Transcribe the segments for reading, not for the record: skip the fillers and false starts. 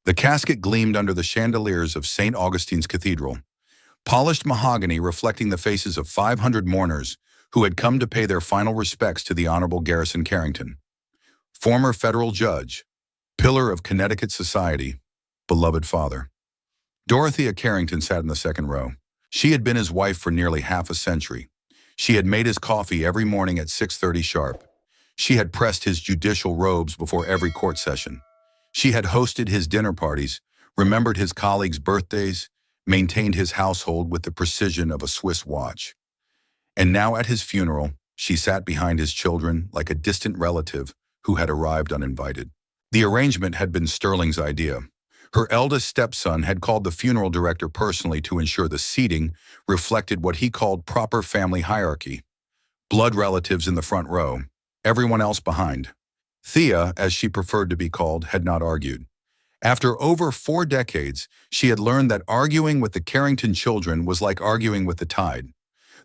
The casket gleamed under the chandeliers of St. Augustine's Cathedral, polished mahogany reflecting the faces of 500 mourners who had come to pay their final respects to the Honorable Garrison Carrington, former federal judge, pillar of Connecticut society, beloved father. Dorothea Carrington sat in the second row. She had been his wife for nearly half a century. She had made his coffee every morning at 6:30 sharp. She had pressed his judicial robes before every court session. She had hosted his dinner parties, remembered his colleagues' birthdays, maintained his household with the precision of a Swiss watch. And now at his funeral, she sat behind his children like a distant relative who had arrived uninvited. The arrangement had been Sterling's idea. Her eldest stepson had called the funeral director personally to ensure the seating reflected what he called proper family hierarchy. Blood relatives in the front row, everyone else behind. Thea, as she preferred to be called, had not argued. After over 4 decades, she had learned that arguing with the Carrington children was like arguing with the tide.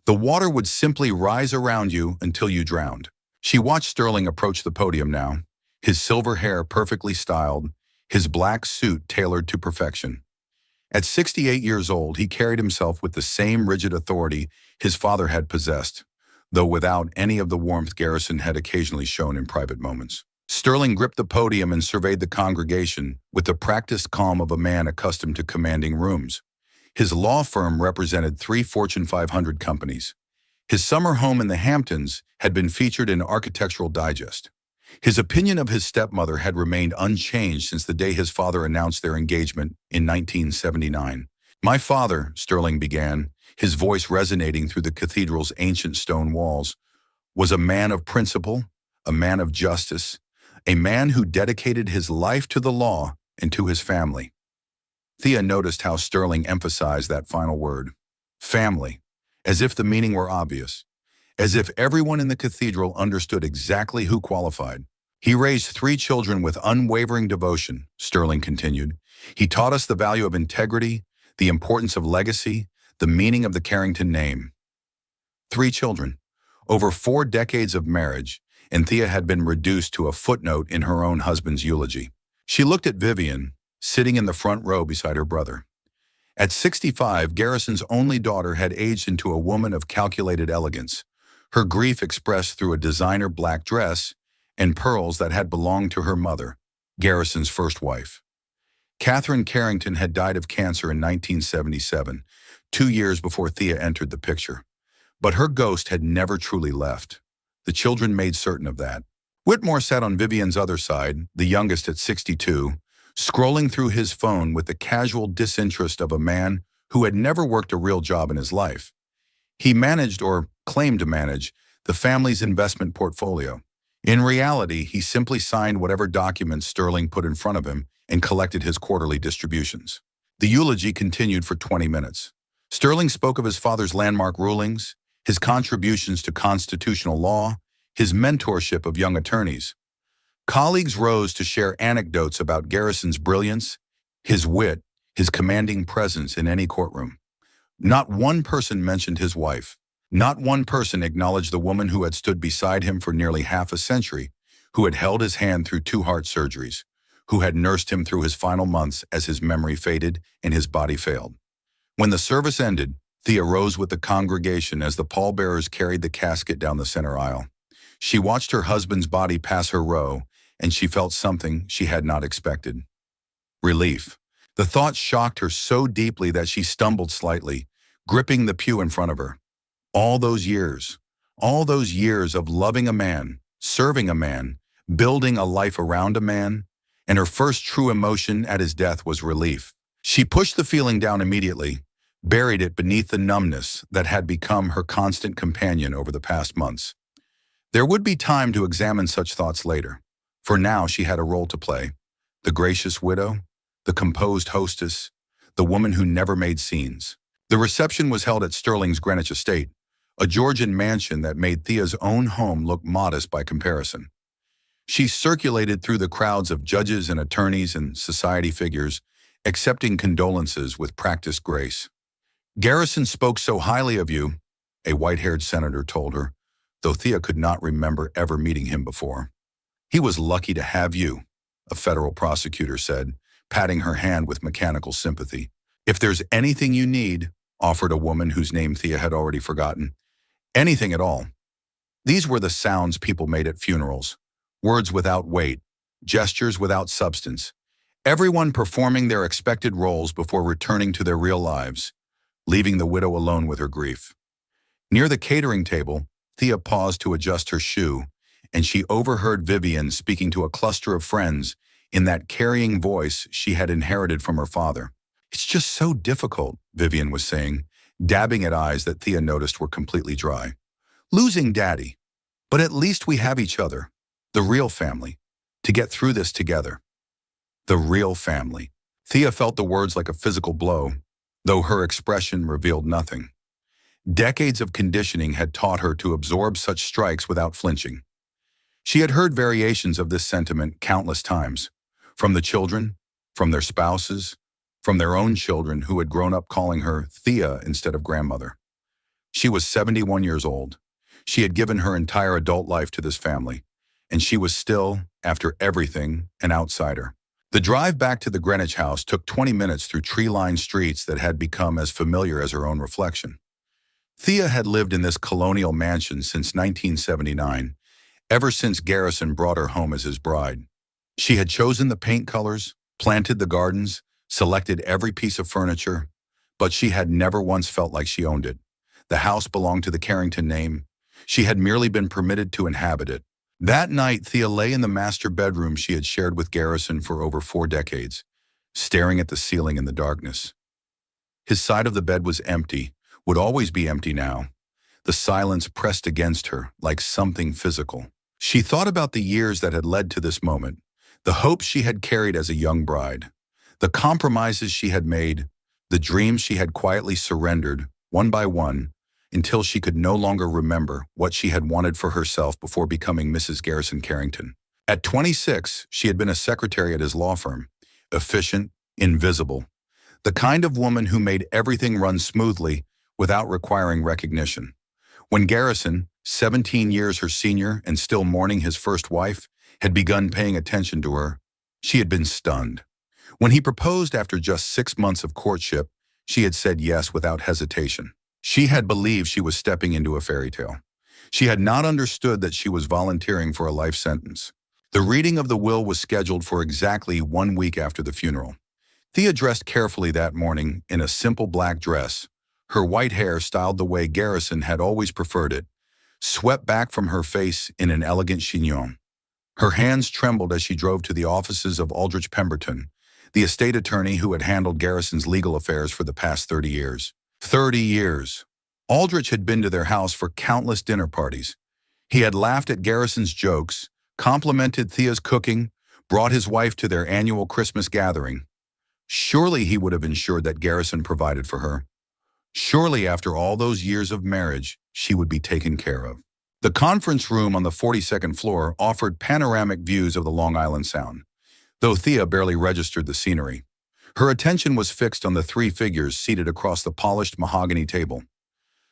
The water would simply rise around you until you drowned. She watched Sterling approach the podium now, his silver hair perfectly styled, his black suit tailored to perfection. At 68 years old, he carried himself with the same rigid authority his father had possessed, though without any of the warmth Garrison had occasionally shown in private moments. Sterling gripped the podium and surveyed the congregation with the practiced calm of a man accustomed to commanding rooms. His law firm represented 3 Fortune 500 companies. His summer home in the Hamptons had been featured in Architectural Digest. His opinion of his stepmother had remained unchanged since the day his father announced their engagement in 1979. "My father," Sterling began, his voice resonating through the cathedral's ancient stone walls, "was a man of principle, a man of justice, a man who dedicated his life to the law and to his family." Thea noticed how Sterling emphasized that final word, family, as if the meaning were obvious, as if everyone in the cathedral understood exactly who qualified. "He raised 3 children with unwavering devotion," Sterling continued. "He taught us the value of integrity, the importance of legacy, the meaning of the Carrington name." 3 children, over 4 decades of marriage, and Thea had been reduced to a footnote in her own husband's eulogy. She looked at Vivian, sitting in the front row beside her brother. At 65, Garrison's only daughter had aged into a woman of calculated elegance, her grief expressed through a designer black dress and pearls that had belonged to her mother, Garrison's first wife. Catherine Carrington had died of cancer in 1977, 2 years before Thea entered the picture. But her ghost had never truly left. The children made certain of that. Whitmore sat on Vivian's other side, the youngest at 62, scrolling through his phone with the casual disinterest of a man who had never worked a real job in his life. He managed, or claimed to manage, the family's investment portfolio. In reality, he simply signed whatever documents Sterling put in front of him and collected his quarterly distributions. The eulogy continued for 20 minutes. Sterling spoke of his father's landmark rulings, his contributions to constitutional law, his mentorship of young attorneys. Colleagues rose to share anecdotes about Garrison's brilliance, his wit, his commanding presence in any courtroom. Not one person mentioned his wife. Not one person acknowledged the woman who had stood beside him for nearly half a century, who had held his hand through 2 heart surgeries, who had nursed him through his final months as his memory faded and his body failed. When the service ended, Thea rose with the congregation as the pallbearers carried the casket down the center aisle. She watched her husband's body pass her row, and she felt something she had not expected. Relief. The thought shocked her so deeply that she stumbled slightly, gripping the pew in front of her. All those years of loving a man, serving a man, building a life around a man, and her first true emotion at his death was relief. She pushed the feeling down immediately, buried it beneath the numbness that had become her constant companion over the past months. There would be time to examine such thoughts later. For now, she had a role to play. The gracious widow, the composed hostess, the woman who never made scenes. The reception was held at Sterling's Greenwich estate, a Georgian mansion that made Thea's own home look modest by comparison. She circulated through the crowds of judges and attorneys and society figures, accepting condolences with practiced grace. "Garrison spoke so highly of you," a white-haired senator told her, though Thea could not remember ever meeting him before. "He was lucky to have you," a federal prosecutor said, patting her hand with mechanical sympathy. "If there's anything you need," offered a woman whose name Thea had already forgotten. "Anything at all." These were the sounds people made at funerals. Words without weight, gestures without substance. Everyone performing their expected roles before returning to their real lives, leaving the widow alone with her grief. Near the catering table, Thea paused to adjust her shoe, and she overheard Vivian speaking to a cluster of friends in that carrying voice she had inherited from her father. "It's just so difficult," Vivian was saying, dabbing at eyes that Thea noticed were completely dry. "Losing Daddy. But at least we have each other, the real family, to get through this together." The real family. Thea felt the words like a physical blow, though her expression revealed nothing. Decades of conditioning had taught her to absorb such strikes without flinching. She had heard variations of this sentiment countless times, from the children, from their spouses, from their own children who had grown up calling her Thea instead of grandmother. She was 71 years old. She had given her entire adult life to this family, and she was still, after everything, an outsider. The drive back to the Greenwich house took 20 minutes through tree-lined streets that had become as familiar as her own reflection. Thea had lived in this colonial mansion since 1979, ever since Garrison brought her home as his bride. She had chosen the paint colors, planted the gardens, selected every piece of furniture, but she had never once felt like she owned it. The house belonged to the Carrington name. She had merely been permitted to inhabit it. That night, Thea lay in the master bedroom she had shared with Garrison for over 4 decades, staring at the ceiling in the darkness. His side of the bed was empty, would always be empty now. The silence pressed against her like something physical. She thought about the years that had led to this moment, the hopes she had carried as a young bride, the compromises she had made, the dreams she had quietly surrendered, one by one, until she could no longer remember what she had wanted for herself before becoming Mrs. Garrison Carrington. At 26, she had been a secretary at his law firm, efficient, invisible, the kind of woman who made everything run smoothly without requiring recognition. When Garrison, 17 years her senior and still mourning his first wife, had begun paying attention to her, she had been stunned. When he proposed after just 6 months of courtship, she had said yes without hesitation. She had believed she was stepping into a fairy tale. She had not understood that she was volunteering for a life sentence. The reading of the will was scheduled for exactly 1 week after the funeral. Thea dressed carefully that morning in a simple black dress, her white hair styled the way Garrison had always preferred it, swept back from her face in an elegant chignon. Her hands trembled as she drove to the offices of Aldrich Pemberton, the estate attorney who had handled Garrison's legal affairs for the past 30 years. 30 years. Aldrich had been to their house for countless dinner parties. He had laughed at Garrison's jokes, complimented Thea's cooking, brought his wife to their annual Christmas gathering. Surely he would have ensured that Garrison provided for her. Surely after all those years of marriage, she would be taken care of. The conference room on the 42nd floor offered panoramic views of the Long Island Sound, though Thea barely registered the scenery. Her attention was fixed on the 3 figures seated across the polished mahogany table.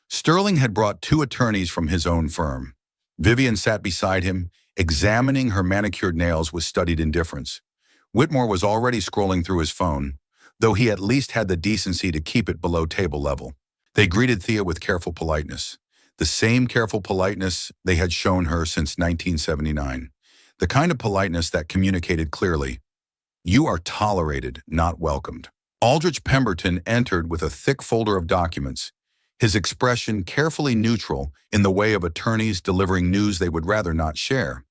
Sterling had brought 2 attorneys from his own firm. Vivian sat beside him, examining her manicured nails with studied indifference. Whitmore was already scrolling through his phone, though he at least had the decency to keep it below table level. They greeted Thea with careful politeness, the same careful politeness they had shown her since 1979, the kind of politeness that communicated clearly, "You are tolerated, not welcomed." Aldrich Pemberton entered with a thick folder of documents, his expression carefully neutral in the way of attorneys delivering news they would rather not share.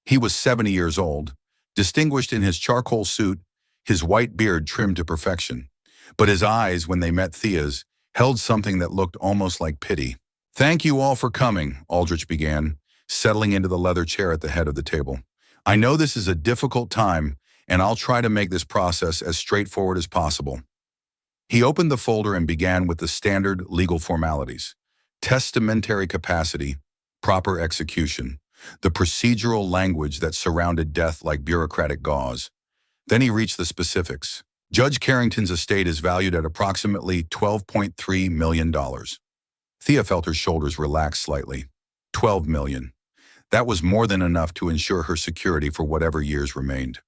He was 70 years old, distinguished in his charcoal suit, his white beard trimmed to perfection. But his eyes, when they met Thea's, held something that looked almost like pity. "Thank you all for coming," Aldrich began, settling into the leather chair at the head of the table. "I know this is a difficult time, and I'll try to make this process as straightforward as possible." He opened the folder and began with the standard legal formalities: testamentary capacity, proper execution, the procedural language that surrounded death like bureaucratic gauze. Then he reached the specifics. Judge Carrington's estate is valued at approximately $12.3 million. Thea felt her shoulders relax slightly. $12 million. That was more than enough to ensure her security for whatever years remained.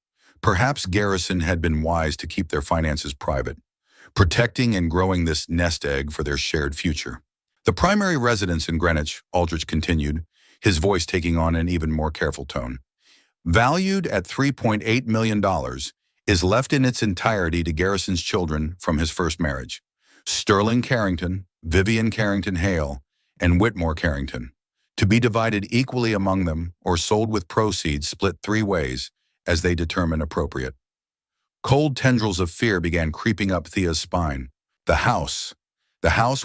Perhaps Garrison had been wise to keep their finances private, protecting and growing this nest egg for their shared future. The primary residence in Greenwich, Aldrich continued, his voice taking on an even more careful tone, valued at $3.8 million, is left in its entirety to Garrison's children from his first marriage, Sterling Carrington, Vivian Carrington Hale, and Whitmore Carrington, to be divided equally among them or sold with proceeds split 3 ways as they determine appropriate. Cold tendrils of fear began creeping up Thea's spine. The house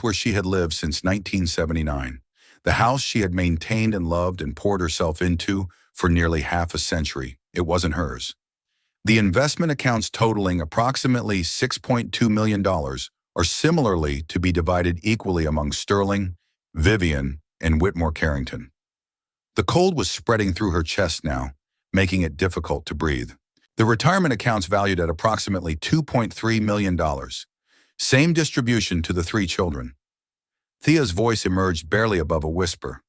where she had lived since 1979, the house she had maintained and loved and poured herself into for nearly half a century. It wasn't hers. The investment accounts totaling approximately $6.2 million are similarly to be divided equally among Sterling, Vivian, and Whitmore Carrington. The cold was spreading through her chest now, making it difficult to breathe. The retirement accounts valued at approximately $2.3 million. Same distribution to the 3 children. Thea's voice emerged barely above a whisper.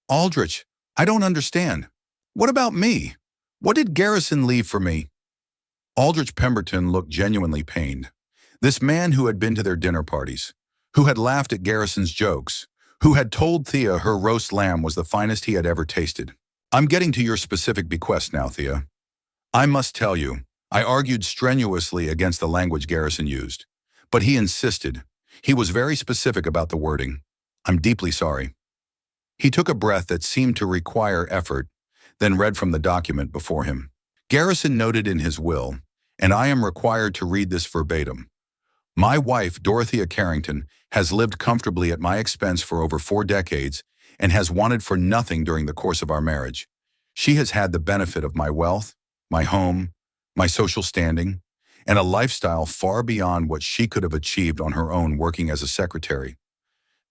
Aldrich, I don't understand. What about me? What did Garrison leave for me? Aldrich Pemberton looked genuinely pained. This man who had been to their dinner parties, who had laughed at Garrison's jokes, who had told Thea her roast lamb was the finest he had ever tasted. I'm getting to your specific bequest now, Thea. I must tell you, I argued strenuously against the language Garrison used, but he insisted. He was very specific about the wording. I'm deeply sorry. He took a breath that seemed to require effort, then read from the document before him. Garrison noted in his will, and I am required to read this verbatim. My wife, Dorothea Carrington, has lived comfortably at my expense for over 4 decades and has wanted for nothing during the course of our marriage. She has had the benefit of my wealth, my home, my social standing, and a lifestyle far beyond what she could have achieved on her own working as a secretary.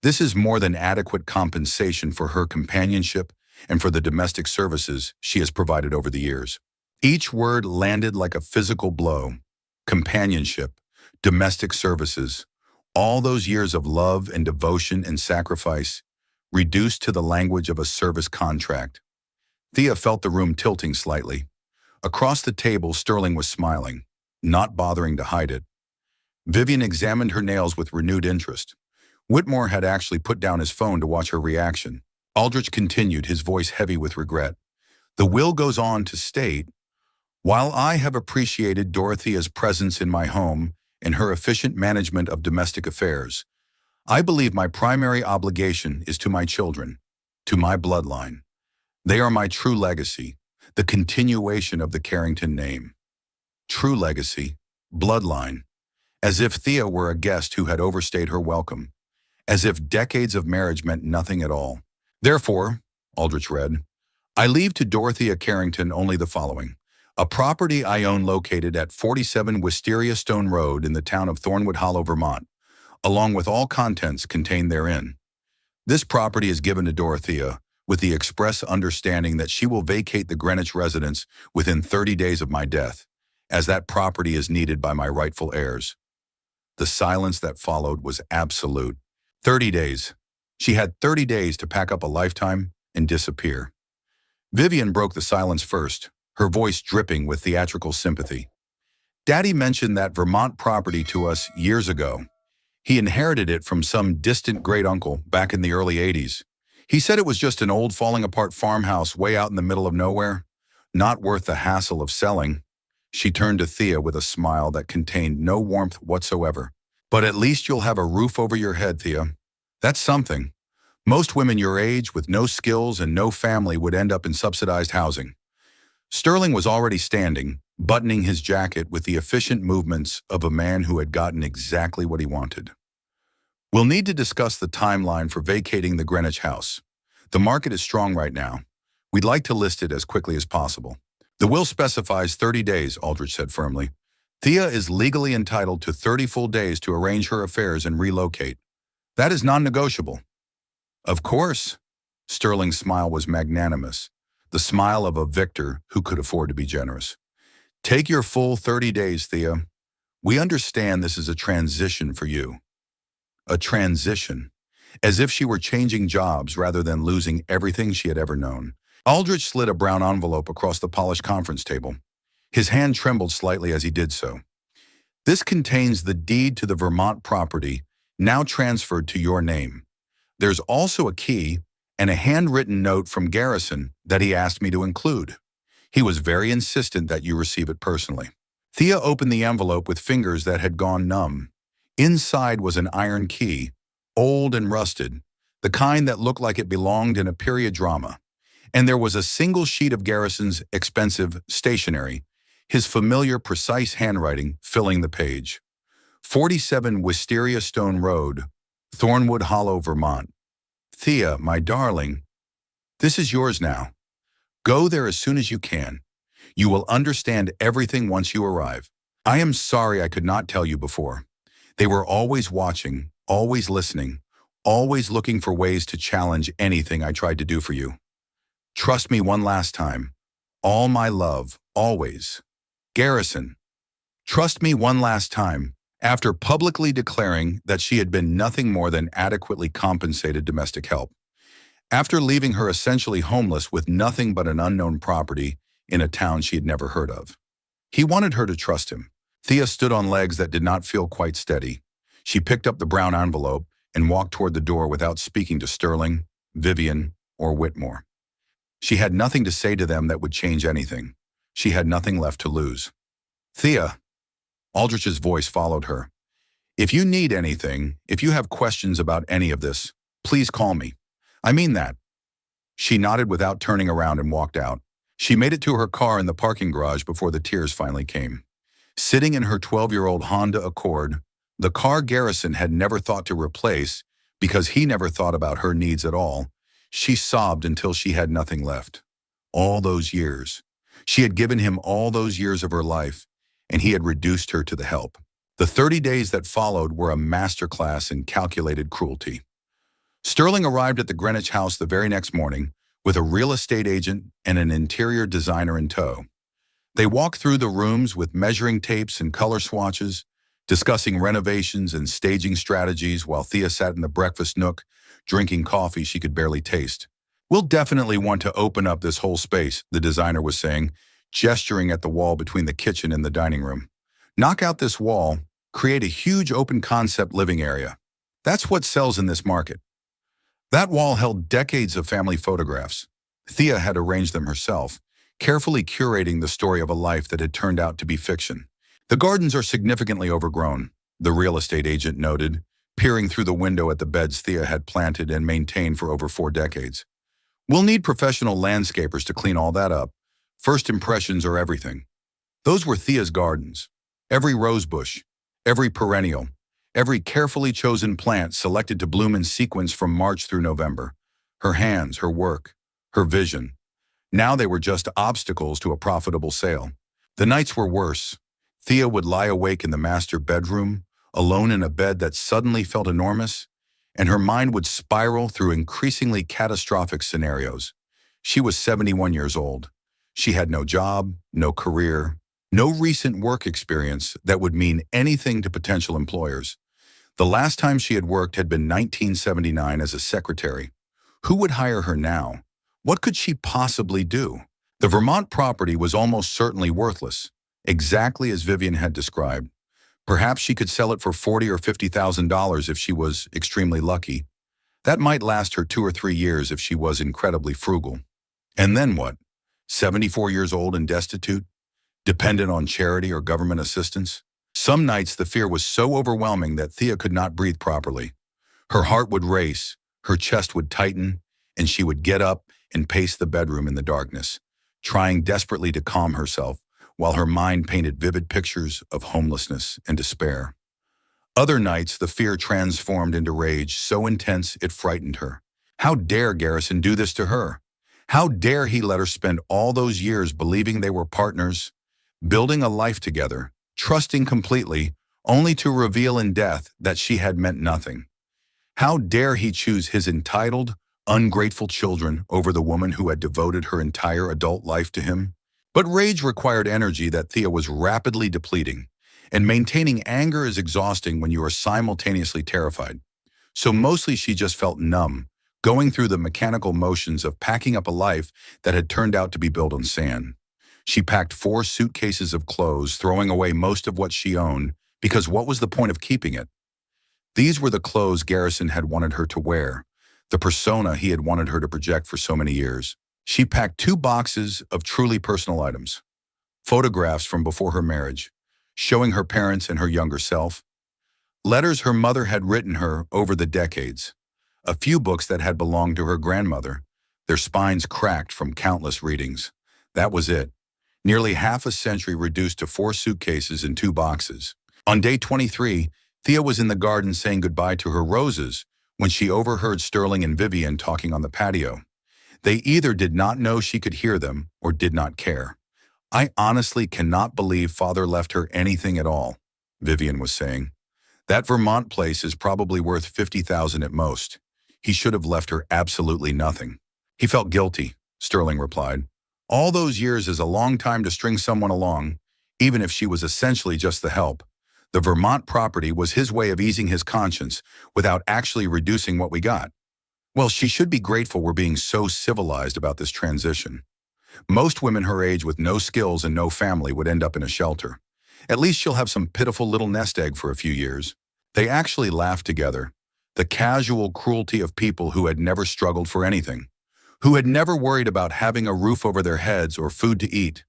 This is more than adequate compensation for her companionship and for the domestic services she has provided over the years. Each word landed like a physical blow. Companionship, domestic services, all those years of love and devotion and sacrifice, reduced to the language of a service contract. Thea felt the room tilting slightly. Across the table, Sterling was smiling, not bothering to hide it. Vivian examined her nails with renewed interest. Whitmore had actually put down his phone to watch her reaction. Aldrich continued, his voice heavy with regret. The will goes on to state, while I have appreciated Dorothea's presence in my home and her efficient management of domestic affairs, I believe my primary obligation is to my children, to my bloodline. They are my true legacy, the continuation of the Carrington name. True legacy, bloodline, as if Thea were a guest who had overstayed her welcome, as if decades of marriage meant nothing at all. Therefore, Aldrich read, I leave to Dorothea Carrington only the following. A property I own located at 47 Wisteria Stone Road in the town of Thornwood Hollow, Vermont, along with all contents contained therein. This property is given to Dorothea with the express understanding that she will vacate the Greenwich residence within 30 days of my death, as that property is needed by my rightful heirs. The silence that followed was absolute. 30 days. She had 30 days to pack up a lifetime and disappear. Vivian broke the silence first, her voice dripping with theatrical sympathy. Daddy mentioned that Vermont property to us years ago. He inherited it from some distant great-uncle back in the early 80s. He said it was just an old falling-apart farmhouse way out in the middle of nowhere, not worth the hassle of selling. She turned to Thea with a smile that contained no warmth whatsoever. But at least you'll have a roof over your head, Thea. That's something. Most women your age with no skills and no family would end up in subsidized housing. Sterling was already standing, buttoning his jacket with the efficient movements of a man who had gotten exactly what he wanted. We'll need to discuss the timeline for vacating the Greenwich house. The market is strong right now. We'd like to list it as quickly as possible. The will specifies 30 days, Aldrich said firmly. Thea is legally entitled to 30 full days to arrange her affairs and relocate. That is non-negotiable. Of course. Sterling's smile was magnanimous, the smile of a victor who could afford to be generous. Take your full 30 days, Thea. We understand this is a transition for you. A transition, as if she were changing jobs rather than losing everything she had ever known. Aldrich slid a brown envelope across the polished conference table. His hand trembled slightly as he did so. This contains the deed to the Vermont property, now transferred to your name. There's also a key and a handwritten note from Garrison that he asked me to include. He was very insistent that you receive it personally. Thea opened the envelope with fingers that had gone numb. Inside was an iron key, old and rusted, the kind that looked like it belonged in a period drama. And there was a single sheet of Garrison's expensive stationery, his familiar, precise handwriting filling the page. 47 Wisteria Stone Road, Thornwood Hollow, Vermont. Thea, my darling, this is yours now. Go there as soon as you can. You will understand everything once you arrive. I am sorry I could not tell you before. They were always watching, always listening, always looking for ways to challenge anything I tried to do for you. Trust me one last time. All my love, always. Garrison. Trust me one last time. After publicly declaring that she had been nothing more than adequately compensated domestic help. After leaving her essentially homeless with nothing but an unknown property in a town she had never heard of. He wanted her to trust him. Thea stood on legs that did not feel quite steady. She picked up the brown envelope and walked toward the door without speaking to Sterling, Vivian, or Whitmore. She had nothing to say to them that would change anything. She had nothing left to lose. Thea, Aldrich's voice followed her. If you need anything, if you have questions about any of this, please call me. I mean that. She nodded without turning around and walked out. She made it to her car in the parking garage before the tears finally came. Sitting in her 12-year-old Honda Accord, the car Garrison had never thought to replace because he never thought about her needs at all, she sobbed until she had nothing left. All those years. She had given him all those years of her life, and he had reduced her to the help. The 30 days that followed were a masterclass in calculated cruelty. Sterling arrived at the Greenwich house the very next morning with a real estate agent and an interior designer in tow. They walked through the rooms with measuring tapes and color swatches, discussing renovations and staging strategies while Thea sat in the breakfast nook, drinking coffee she could barely taste. We'll definitely want to open up this whole space, the designer was saying, gesturing at the wall between the kitchen and the dining room. Knock out this wall, create a huge open concept living area. That's what sells in this market. That wall held decades of family photographs. Thea had arranged them herself, carefully curating the story of a life that had turned out to be fiction. The gardens are significantly overgrown, the real estate agent noted, peering through the window at the beds Thea had planted and maintained for over 4 decades. We'll need professional landscapers to clean all that up. First impressions are everything. Those were Thea's gardens. Every rose bush, every perennial, every carefully chosen plant selected to bloom in sequence from March through November. Her hands, her work, her vision. Now they were just obstacles to a profitable sale. The nights were worse. Thea would lie awake in the master bedroom, alone in a bed that suddenly felt enormous, and her mind would spiral through increasingly catastrophic scenarios. She was 71 years old. She had no job, no career, no recent work experience that would mean anything to potential employers. The last time she had worked had been 1979 as a secretary. Who would hire her now? What could she possibly do? The Vermont property was almost certainly worthless, exactly as Vivian had described. Perhaps she could sell it for $40,000 or $50,000 if she was extremely lucky. That might last her 2 or 3 years if she was incredibly frugal. And then what? 74 years old and destitute? Dependent on charity or government assistance? Some nights the fear was so overwhelming that Thea could not breathe properly. Her heart would race, her chest would tighten, and she would get up and pace the bedroom in the darkness, trying desperately to calm herself while her mind painted vivid pictures of homelessness and despair. Other nights the fear transformed into rage so intense it frightened her. How dare Garrison do this to her? How dare he let her spend all those years believing they were partners, building a life together, trusting completely, only to reveal in death that she had meant nothing? How dare he choose his entitled, ungrateful children over the woman who had devoted her entire adult life to him? But rage required energy that Thea was rapidly depleting, and maintaining anger is exhausting when you are simultaneously terrified. So mostly she just felt numb, going through the mechanical motions of packing up a life that had turned out to be built on sand. She packed 4 suitcases of clothes, throwing away most of what she owned, because what was the point of keeping it? These were the clothes Garrison had wanted her to wear, the persona he had wanted her to project for so many years. She packed 2 boxes of truly personal items, photographs from before her marriage, showing her parents and her younger self, letters her mother had written her over the decades, a few books that had belonged to her grandmother, their spines cracked from countless readings. That was it. Nearly half a century reduced to 4 suitcases and 2 boxes. On day 23, Thea was in the garden saying goodbye to her roses when she overheard Sterling and Vivian talking on the patio. They either did not know she could hear them or did not care. "I honestly cannot believe Father left her anything at all," Vivian was saying. "That Vermont place is probably worth $50,000 at most. He should have left her absolutely nothing." "He felt guilty," Sterling replied. "All those years is a long time to string someone along, even if she was essentially just the help. The Vermont property was his way of easing his conscience without actually reducing what we got. Well, she should be grateful we're being so civilized about this transition. Most women her age with no skills and no family would end up in a shelter. At least she'll have some pitiful little nest egg for a few years." They actually laughed together. The casual cruelty of people who had never struggled for anything, who had never worried about having a roof over their heads or food to eat.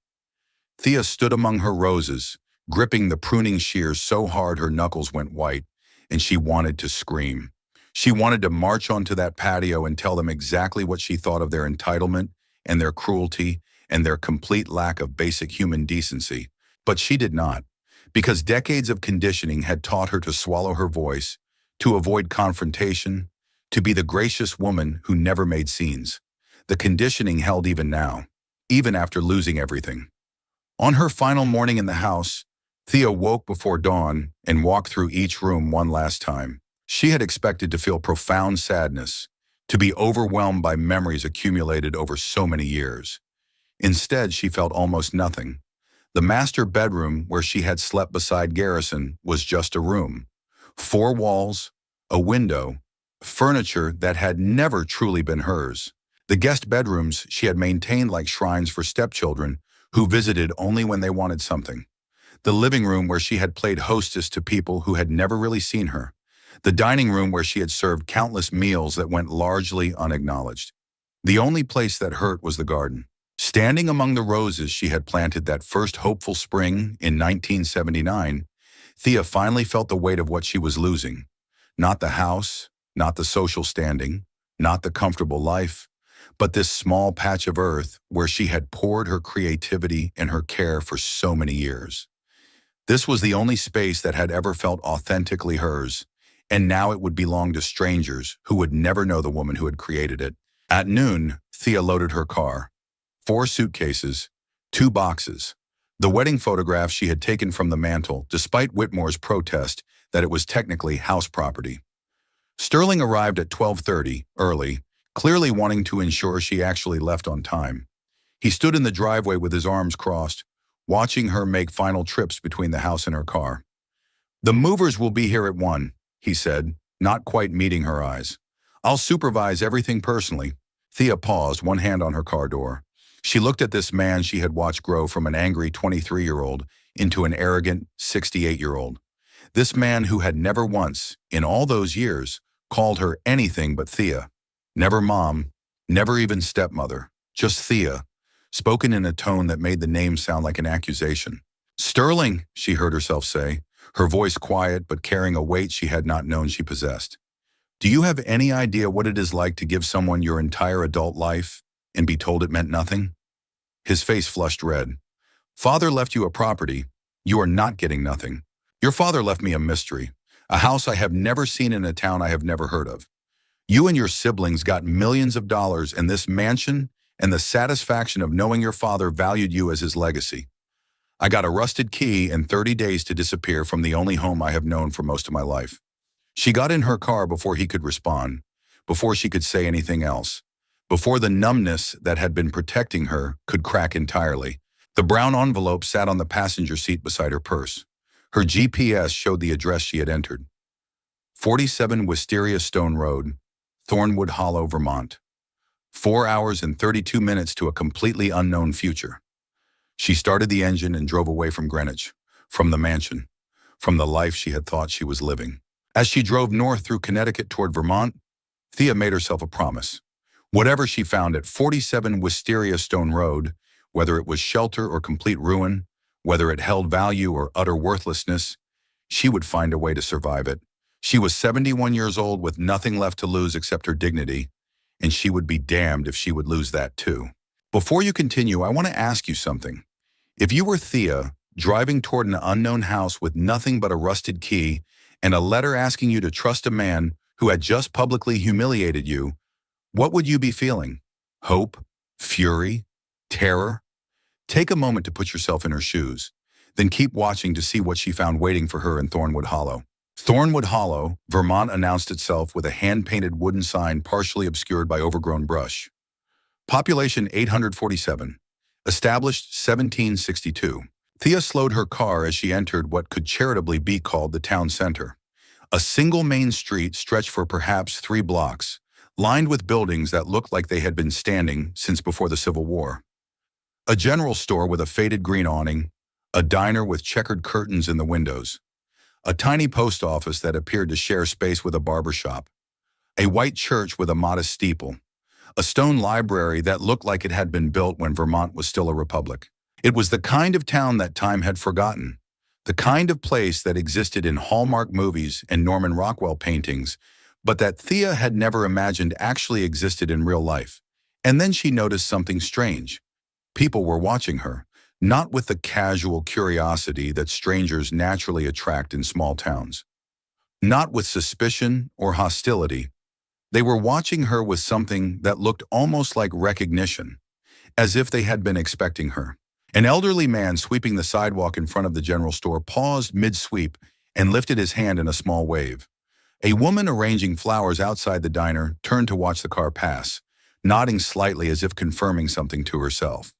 Thea stood among her roses, gripping the pruning shears so hard her knuckles went white, and she wanted to scream. She wanted to march onto that patio and tell them exactly what she thought of their entitlement and their cruelty and their complete lack of basic human decency. But she did not, because decades of conditioning had taught her to swallow her voice, to avoid confrontation, to be the gracious woman who never made scenes. The conditioning held even now, even after losing everything. On her final morning in the house, Thea woke before dawn and walked through each room one last time. She had expected to feel profound sadness, to be overwhelmed by memories accumulated over so many years. Instead, she felt almost nothing. The master bedroom where she had slept beside Garrison was just a room. 4 walls, a window, furniture that had never truly been hers. The guest bedrooms she had maintained like shrines for stepchildren who visited only when they wanted something. The living room where she had played hostess to people who had never really seen her. The dining room where she had served countless meals that went largely unacknowledged. The only place that hurt was the garden. Standing among the roses she had planted that first hopeful spring in 1979, Thea finally felt the weight of what she was losing. Not the house, not the social standing, not the comfortable life, but this small patch of earth where she had poured her creativity and her care for so many years. This was the only space that had ever felt authentically hers, and now it would belong to strangers who would never know the woman who had created it. At noon, Thea loaded her car. 4 suitcases, 2 boxes. The wedding photograph she had taken from the mantel, despite Whitmore's protest that it was technically house property. Sterling arrived at 12:30, early, clearly wanting to ensure she actually left on time. He stood in the driveway with his arms crossed, watching her make final trips between the house and her car. "The movers will be here at 1, he said, not quite meeting her eyes. "I'll supervise everything personally." Thea paused, one hand on her car door. She looked at this man she had watched grow from an angry 23-year-old into an arrogant 68-year-old. This man who had never once, in all those years, called her anything but Thea. Never mom, never even stepmother, just Thea, spoken in a tone that made the name sound like an accusation. "Sterling," she heard herself say, her voice quiet but carrying a weight she had not known she possessed. "Do you have any idea what it is like to give someone your entire adult life and be told it meant nothing?" His face flushed red. "Father left you a property. You are not getting nothing. Your father left me a mystery, a house I have never seen in a town I have never heard of. You and your siblings got millions of dollars and this mansion and the satisfaction of knowing your father valued you as his legacy. I got a rusted key and 30 days to disappear from the only home I have known for most of my life." She got in her car before he could respond, before she could say anything else, before the numbness that had been protecting her could crack entirely. The brown envelope sat on the passenger seat beside her purse. Her GPS showed the address she had entered. 47 Wisteria Stone Road, Thornwood Hollow, Vermont. 4 hours and 32 minutes to a completely unknown future. She started the engine and drove away from Greenwich, from the mansion, from the life she had thought she was living. As she drove north through Connecticut toward Vermont, Thea made herself a promise. Whatever she found at 47 Wisteria Stone Road, whether it was shelter or complete ruin, whether it held value or utter worthlessness, she would find a way to survive it. She was 71 years old with nothing left to lose except her dignity, and she would be damned if she would lose that too. Before you continue, I want to ask you something. If you were Thea, driving toward an unknown house with nothing but a rusted key and a letter asking you to trust a man who had just publicly humiliated you, what would you be feeling? Hope? Fury? Terror? Take a moment to put yourself in her shoes, then keep watching to see what she found waiting for her in Thornwood Hollow. Thornwood Hollow, Vermont announced itself with a hand-painted wooden sign partially obscured by overgrown brush. Population 847. Established 1762. Thea slowed her car as she entered what could charitably be called the town center. A single main street stretched for perhaps 3 blocks, lined with buildings that looked like they had been standing since before the Civil War. A general store with a faded green awning, a diner with checkered curtains in the windows, a tiny post office that appeared to share space with a barber shop, a white church with a modest steeple, a stone library that looked like it had been built when Vermont was still a republic. It was the kind of town that time had forgotten, the kind of place that existed in Hallmark movies and Norman Rockwell paintings, but that Thea had never imagined actually existed in real life. And then she noticed something strange. People were watching her, not with the casual curiosity that strangers naturally attract in small towns. Not with suspicion or hostility. They were watching her with something that looked almost like recognition, as if they had been expecting her. An elderly man sweeping the sidewalk in front of the general store paused mid-sweep and lifted his hand in a small wave. A woman arranging flowers outside the diner turned to watch the car pass, nodding slightly as if confirming something to herself.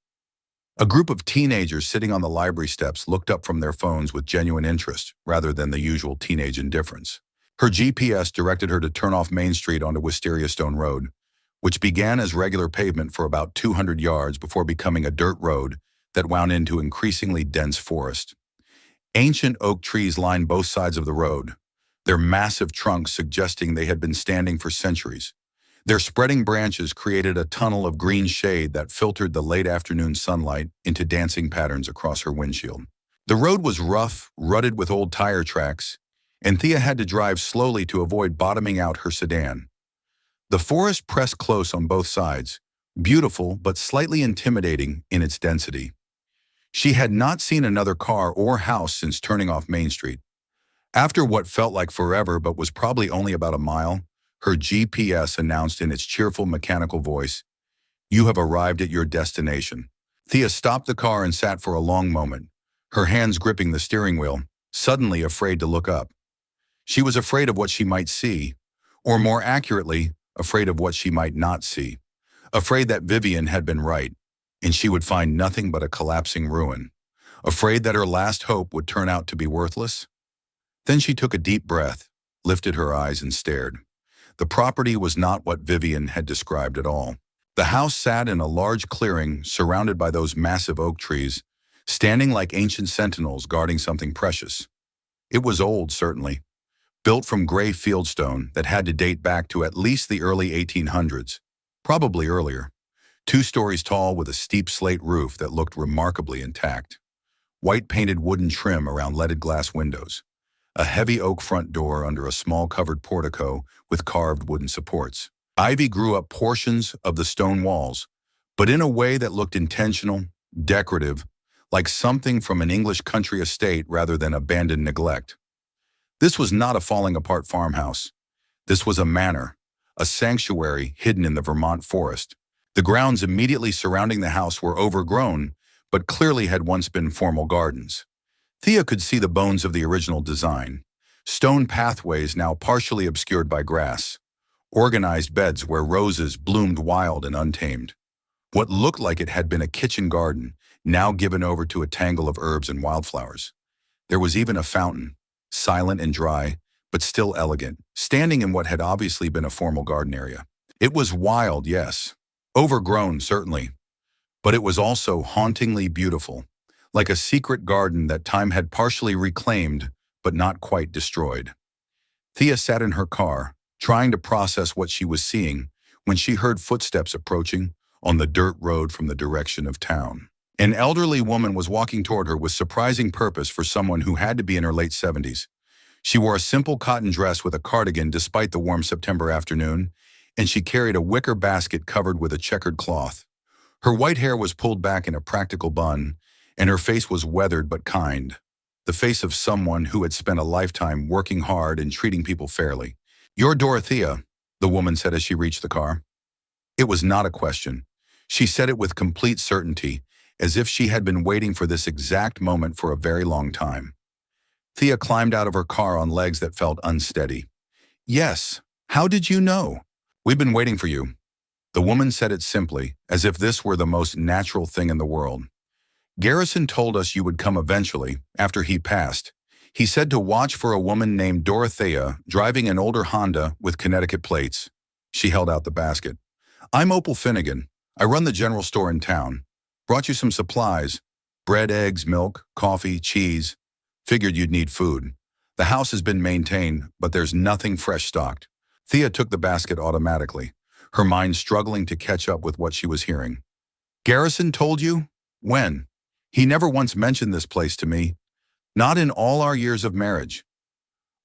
A group of teenagers sitting on the library steps looked up from their phones with genuine interest, rather than the usual teenage indifference. Her GPS directed her to turn off Main Street onto Wisteria Stone Road, which began as regular pavement for about 200 yards before becoming a dirt road that wound into increasingly dense forest. Ancient oak trees lined both sides of the road, their massive trunks suggesting they had been standing for centuries. Their spreading branches created a tunnel of green shade that filtered the late afternoon sunlight into dancing patterns across her windshield. The road was rough, rutted with old tire tracks, and Thea had to drive slowly to avoid bottoming out her sedan. The forest pressed close on both sides, beautiful but slightly intimidating in its density. She had not seen another car or house since turning off Main Street. After what felt like forever but was probably only about a mile, her GPS announced in its cheerful mechanical voice, "You have arrived at your destination." Thea stopped the car and sat for a long moment, her hands gripping the steering wheel, suddenly afraid to look up. She was afraid of what she might see, or more accurately, afraid of what she might not see. Afraid that Vivian had been right, and she would find nothing but a collapsing ruin. Afraid that her last hope would turn out to be worthless. Then she took a deep breath, lifted her eyes and stared. The property was not what Vivian had described at all. The house sat in a large clearing surrounded by those massive oak trees, standing like ancient sentinels guarding something precious. It was old, certainly, built from gray fieldstone that had to date back to at least the early 1800s, probably earlier. 2 stories tall with a steep slate roof that looked remarkably intact. White painted wooden trim around leaded glass windows. A heavy oak front door under a small covered portico with carved wooden supports. Ivy grew up portions of the stone walls, but in a way that looked intentional, decorative, like something from an English country estate rather than abandoned neglect. This was not a falling apart farmhouse. This was a manor, a sanctuary hidden in the Vermont forest. The grounds immediately surrounding the house were overgrown, but clearly had once been formal gardens. Thea could see the bones of the original design. Stone pathways now partially obscured by grass. Organized beds where roses bloomed wild and untamed. What looked like it had been a kitchen garden, now given over to a tangle of herbs and wildflowers. There was even a fountain, silent and dry, but still elegant, standing in what had obviously been a formal garden area. It was wild, yes. Overgrown, certainly, but it was also hauntingly beautiful, like a secret garden that time had partially reclaimed but not quite destroyed. Thea sat in her car, trying to process what she was seeing, when she heard footsteps approaching on the dirt road from the direction of town. An elderly woman was walking toward her with surprising purpose for someone who had to be in her late 70s. She wore a simple cotton dress with a cardigan despite the warm September afternoon, and she carried a wicker basket covered with a checkered cloth. Her white hair was pulled back in a practical bun, and her face was weathered but kind, the face of someone who had spent a lifetime working hard and treating people fairly. "You're Dorothea," the woman said as she reached the car. It was not a question. She said it with complete certainty, as if she had been waiting for this exact moment for a very long time. Thea climbed out of her car on legs that felt unsteady. "Yes. How did you know?" "We've been waiting for you." The woman said it simply, as if this were the most natural thing in the world. "Garrison told us you would come eventually, after he passed. He said to watch for a woman named Dorothea driving an older Honda with Connecticut plates." She held out the basket. "I'm Opal Finnegan. I run the general store in town. Brought you some supplies. Bread, eggs, milk, coffee, cheese. Figured you'd need food. The house has been maintained, but there's nothing fresh stocked." Thea took the basket automatically, her mind struggling to catch up with what she was hearing. "Garrison told you? When? He never once mentioned this place to me. Not in all our years of marriage."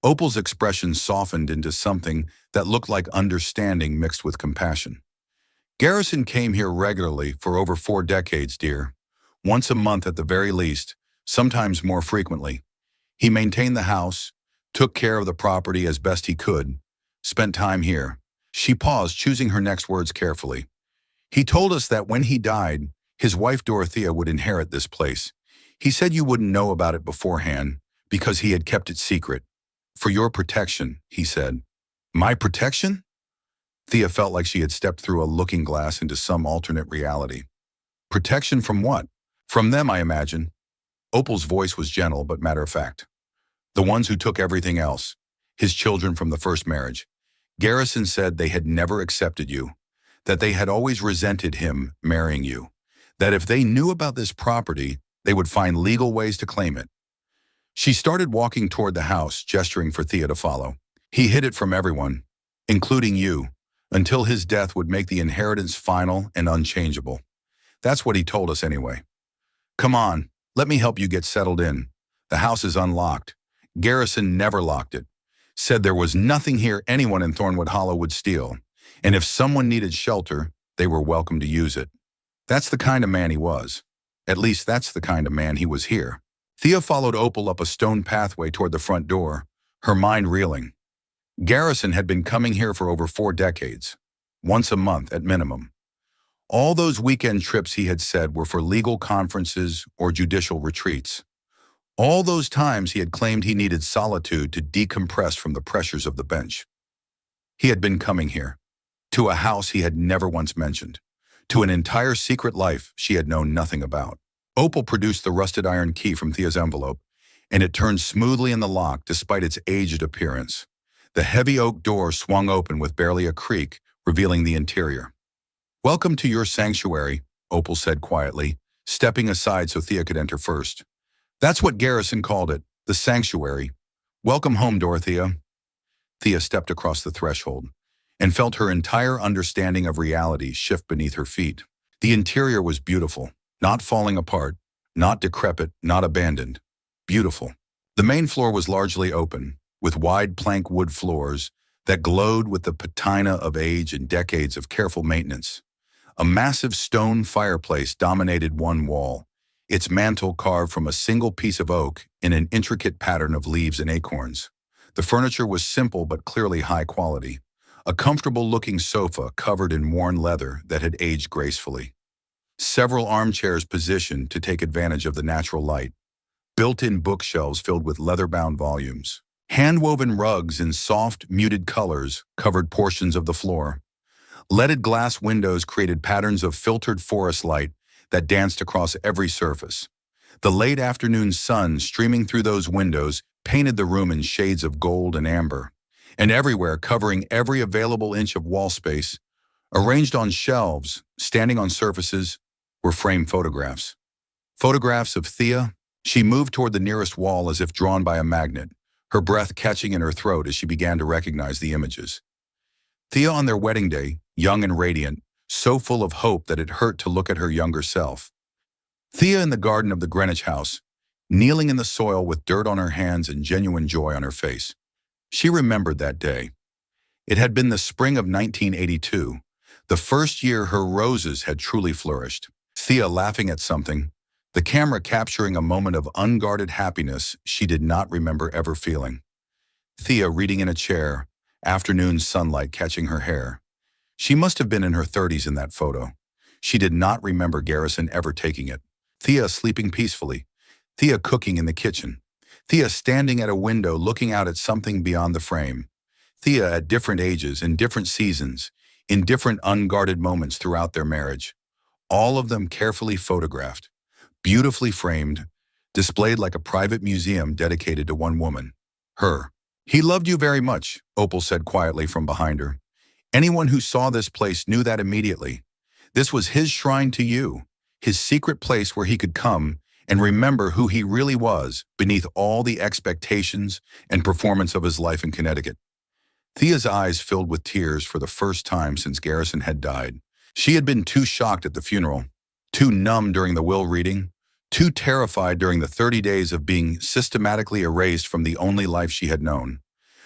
Opal's expression softened into something that looked like understanding mixed with compassion. "Garrison came here regularly for over 4 decades, dear. Once a month at the very least, sometimes more frequently. He maintained the house, took care of the property as best he could, spent time here." She paused, choosing her next words carefully. "He told us that when he died, his wife Dorothea would inherit this place. He said you wouldn't know about it beforehand because he had kept it secret. For your protection," he said. "My protection?" Thea felt like she had stepped through a looking glass into some alternate reality. "Protection from what?" "From them, I imagine." Opal's voice was gentle but matter-of-fact. "The ones who took everything else. His children from the first marriage. Garrison said they had never accepted you, that they had always resented him marrying you, that if they knew about this property, they would find legal ways to claim it." She started walking toward the house, gesturing for Thea to follow. "He hid it from everyone, including you, until his death would make the inheritance final and unchangeable. That's what he told us anyway. Come on, let me help you get settled in. The house is unlocked. Garrison never locked it. Said there was nothing here anyone in Thornwood Hollow would steal, and if someone needed shelter, they were welcome to use it. That's the kind of man he was. At least that's the kind of man he was here." Thea followed Opal up a stone pathway toward the front door, her mind reeling. Garrison had been coming here for over 4 decades, once a month at minimum. All those weekend trips he had said were for legal conferences or judicial retreats. All those times he had claimed he needed solitude to decompress from the pressures of the bench. He had been coming here, to a house he had never once mentioned, to an entire secret life she had known nothing about. Opal produced the rusted iron key from Thea's envelope, and it turned smoothly in the lock despite its aged appearance. The heavy oak door swung open with barely a creak, revealing the interior. "Welcome to your sanctuary," Opal said quietly, stepping aside so Thea could enter first. "That's what Garrison called it, the sanctuary. Welcome home, Dorothea." Thea stepped across the threshold and felt her entire understanding of reality shift beneath her feet. The interior was beautiful, not falling apart, not decrepit, not abandoned. Beautiful. The main floor was largely open, with wide plank wood floors that glowed with the patina of age and decades of careful maintenance. A massive stone fireplace dominated one wall, its mantel carved from a single piece of oak in an intricate pattern of leaves and acorns. The furniture was simple but clearly high quality. A comfortable-looking sofa covered in worn leather that had aged gracefully. Several armchairs positioned to take advantage of the natural light. Built-in bookshelves filled with leather-bound volumes. Hand-woven rugs in soft, muted colors covered portions of the floor. Leaded glass windows created patterns of filtered forest light that danced across every surface. The late afternoon sun streaming through those windows painted the room in shades of gold and amber. And everywhere, covering every available inch of wall space, arranged on shelves, standing on surfaces, were framed photographs. Photographs of Thea. She moved toward the nearest wall as if drawn by a magnet, her breath catching in her throat as she began to recognize the images. Thea on their wedding day, young and radiant, so full of hope that it hurt to look at her younger self. Thea in the garden of the Greenwich house, kneeling in the soil with dirt on her hands and genuine joy on her face. She remembered that day. It had been the spring of 1982, the first year her roses had truly flourished. Thea laughing at something, the camera capturing a moment of unguarded happiness she did not remember ever feeling. Thea reading in a chair, afternoon sunlight catching her hair. She must have been in her 30s in that photo. She did not remember Garrison ever taking it. Thea sleeping peacefully. Thea cooking in the kitchen. Thea standing at a window looking out at something beyond the frame. Thea at different ages, in different seasons, in different unguarded moments throughout their marriage. All of them carefully photographed, beautifully framed, displayed like a private museum dedicated to one woman, her. "He loved you very much," Opal said quietly from behind her. Anyone who saw this place knew that immediately. This was his shrine to you, his secret place where he could come and remember who he really was beneath all the expectations and performance of his life in Connecticut. Thea's eyes filled with tears for the first time since Garrison had died. She had been too shocked at the funeral, too numb during the will reading, too terrified during the 30 days of being systematically erased from the only life she had known.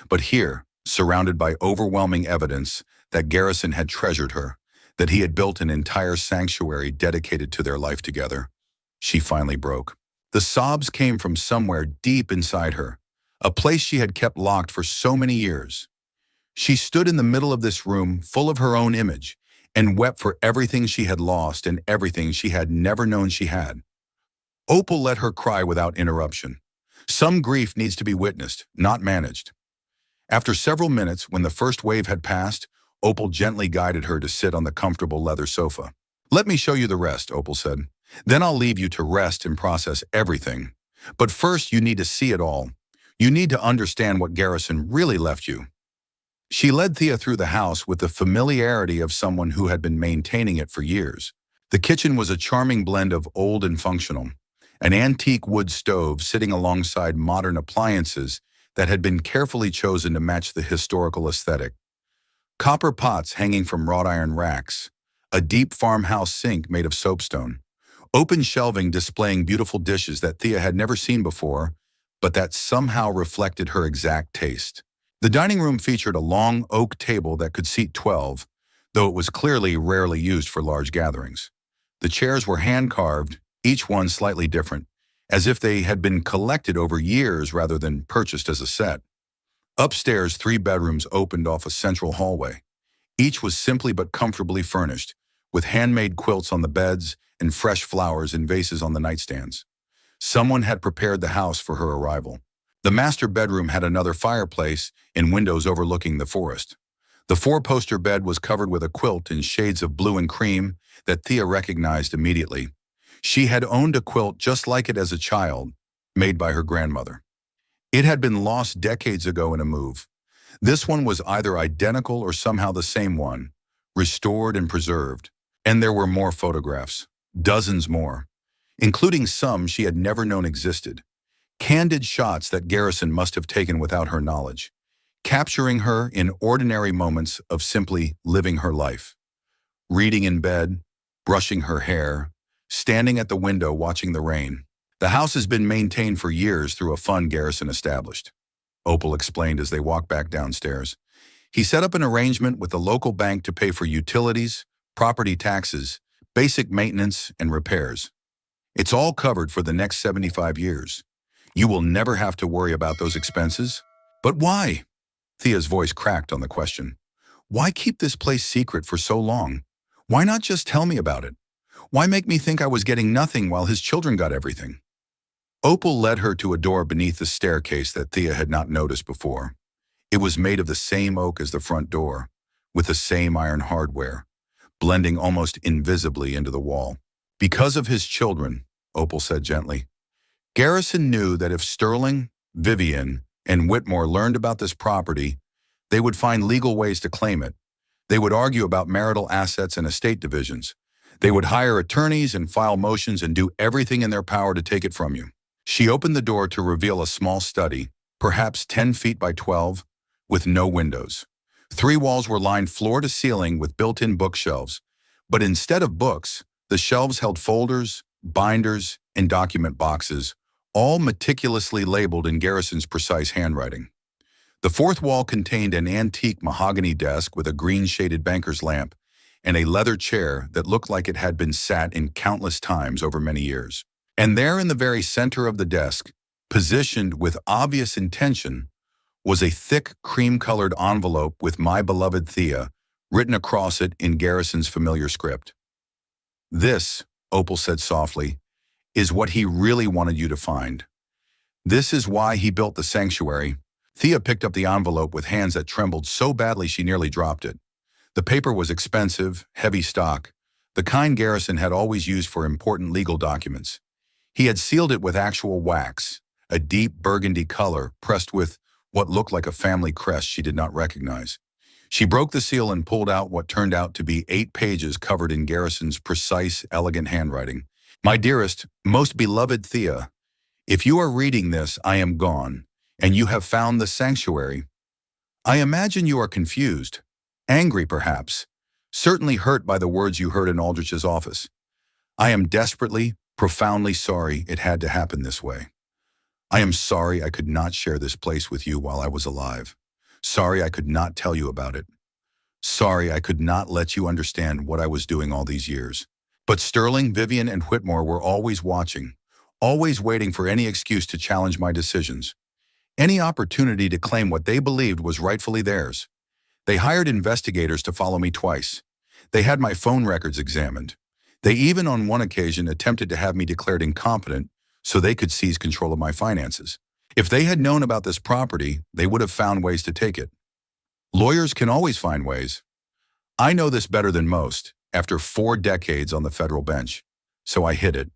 But here, surrounded by overwhelming evidence that Garrison had treasured her, that he had built an entire sanctuary dedicated to their life together, she finally broke. The sobs came from somewhere deep inside her, a place she had kept locked for so many years. She stood in the middle of this room full of her own image and wept for everything she had lost and everything she had never known she had. Opal let her cry without interruption. Some grief needs to be witnessed, not managed. After several minutes, when the first wave had passed, Opal gently guided her to sit on the comfortable leather sofa. "Let me show you the rest," Opal said. "Then I'll leave you to rest and process everything. But first you need to see it all. You need to understand what Garrison really left you." She led Thea through the house with the familiarity of someone who had been maintaining it for years. The kitchen was a charming blend of old and functional, an antique wood stove sitting alongside modern appliances that had been carefully chosen to match the historical aesthetic. Copper pots hanging from wrought iron racks, a deep farmhouse sink made of soapstone, open shelving displaying beautiful dishes that Thea had never seen before, but that somehow reflected her exact taste. The dining room featured a long oak table that could seat 12, though it was clearly rarely used for large gatherings. The chairs were hand-carved, each one slightly different, as if they had been collected over years rather than purchased as a set. Upstairs, 3 bedrooms opened off a central hallway. Each was simply but comfortably furnished, with handmade quilts on the beds and fresh flowers in vases on the nightstands. Someone had prepared the house for her arrival. The master bedroom had another fireplace and windows overlooking the forest. The 4-poster bed was covered with a quilt in shades of blue and cream that Thea recognized immediately. She had owned a quilt just like it as a child, made by her grandmother. It had been lost decades ago in a move. This one was either identical or somehow the same one, restored and preserved. And there were more photographs, dozens more, including some she had never known existed. Candid shots that Garrison must have taken without her knowledge, capturing her in ordinary moments of simply living her life. Reading in bed, brushing her hair, standing at the window watching the rain. "The house has been maintained for years through a fund Garrison established," Opal explained as they walked back downstairs. "He set up an arrangement with the local bank to pay for utilities, property taxes, basic maintenance, and repairs. It's all covered for the next 75 years. You will never have to worry about those expenses." "But why?" Thea's voice cracked on the question. "Why keep this place secret for so long? Why not just tell me about it? Why make me think I was getting nothing while his children got everything?" Opal led her to a door beneath the staircase that Thea had not noticed before. It was made of the same oak as the front door, with the same iron hardware, blending almost invisibly into the wall. "Because of his children," Opal said gently. Garrison knew that if Sterling, Vivian, and Whitmore learned about this property, they would find legal ways to claim it. They would argue about marital assets and estate divisions. They would hire attorneys and file motions and do everything in their power to take it from you. She opened the door to reveal a small study, perhaps 10 feet by 12, with no windows. 3 walls were lined floor to ceiling with built-in bookshelves, but instead of books, the shelves held folders, binders, and document boxes, all meticulously labeled in Garrison's precise handwriting. The 4th wall contained an antique mahogany desk with a green-shaded banker's lamp and a leather chair that looked like it had been sat in countless times over many years. And there in the very center of the desk, positioned with obvious intention, was a thick cream-colored envelope with "My beloved Thea" written across it in Garrison's familiar script. "This," Opal said softly, "is what he really wanted you to find. This is why he built the sanctuary." Thea picked up the envelope with hands that trembled so badly she nearly dropped it. The paper was expensive, heavy stock, the kind Garrison had always used for important legal documents. He had sealed it with actual wax, a deep burgundy color pressed with what looked like a family crest she did not recognize. She broke the seal and pulled out what turned out to be 8 pages covered in Garrison's precise, elegant handwriting. "My dearest, most beloved Thea, if you are reading this, I am gone, and you have found the sanctuary. I imagine you are confused, angry perhaps, certainly hurt by the words you heard in Aldrich's office. I am desperately, profoundly sorry it had to happen this way. I am sorry I could not share this place with you while I was alive. Sorry I could not tell you about it. Sorry I could not let you understand what I was doing all these years. But Sterling, Vivian, and Whitmore were always watching, always waiting for any excuse to challenge my decisions, any opportunity to claim what they believed was rightfully theirs. They hired investigators to follow me twice. They had my phone records examined. They even on one occasion attempted to have me declared incompetent so they could seize control of my finances. If they had known about this property, they would have found ways to take it. Lawyers can always find ways. I know this better than most, after 4 decades on the federal bench, so I hid it.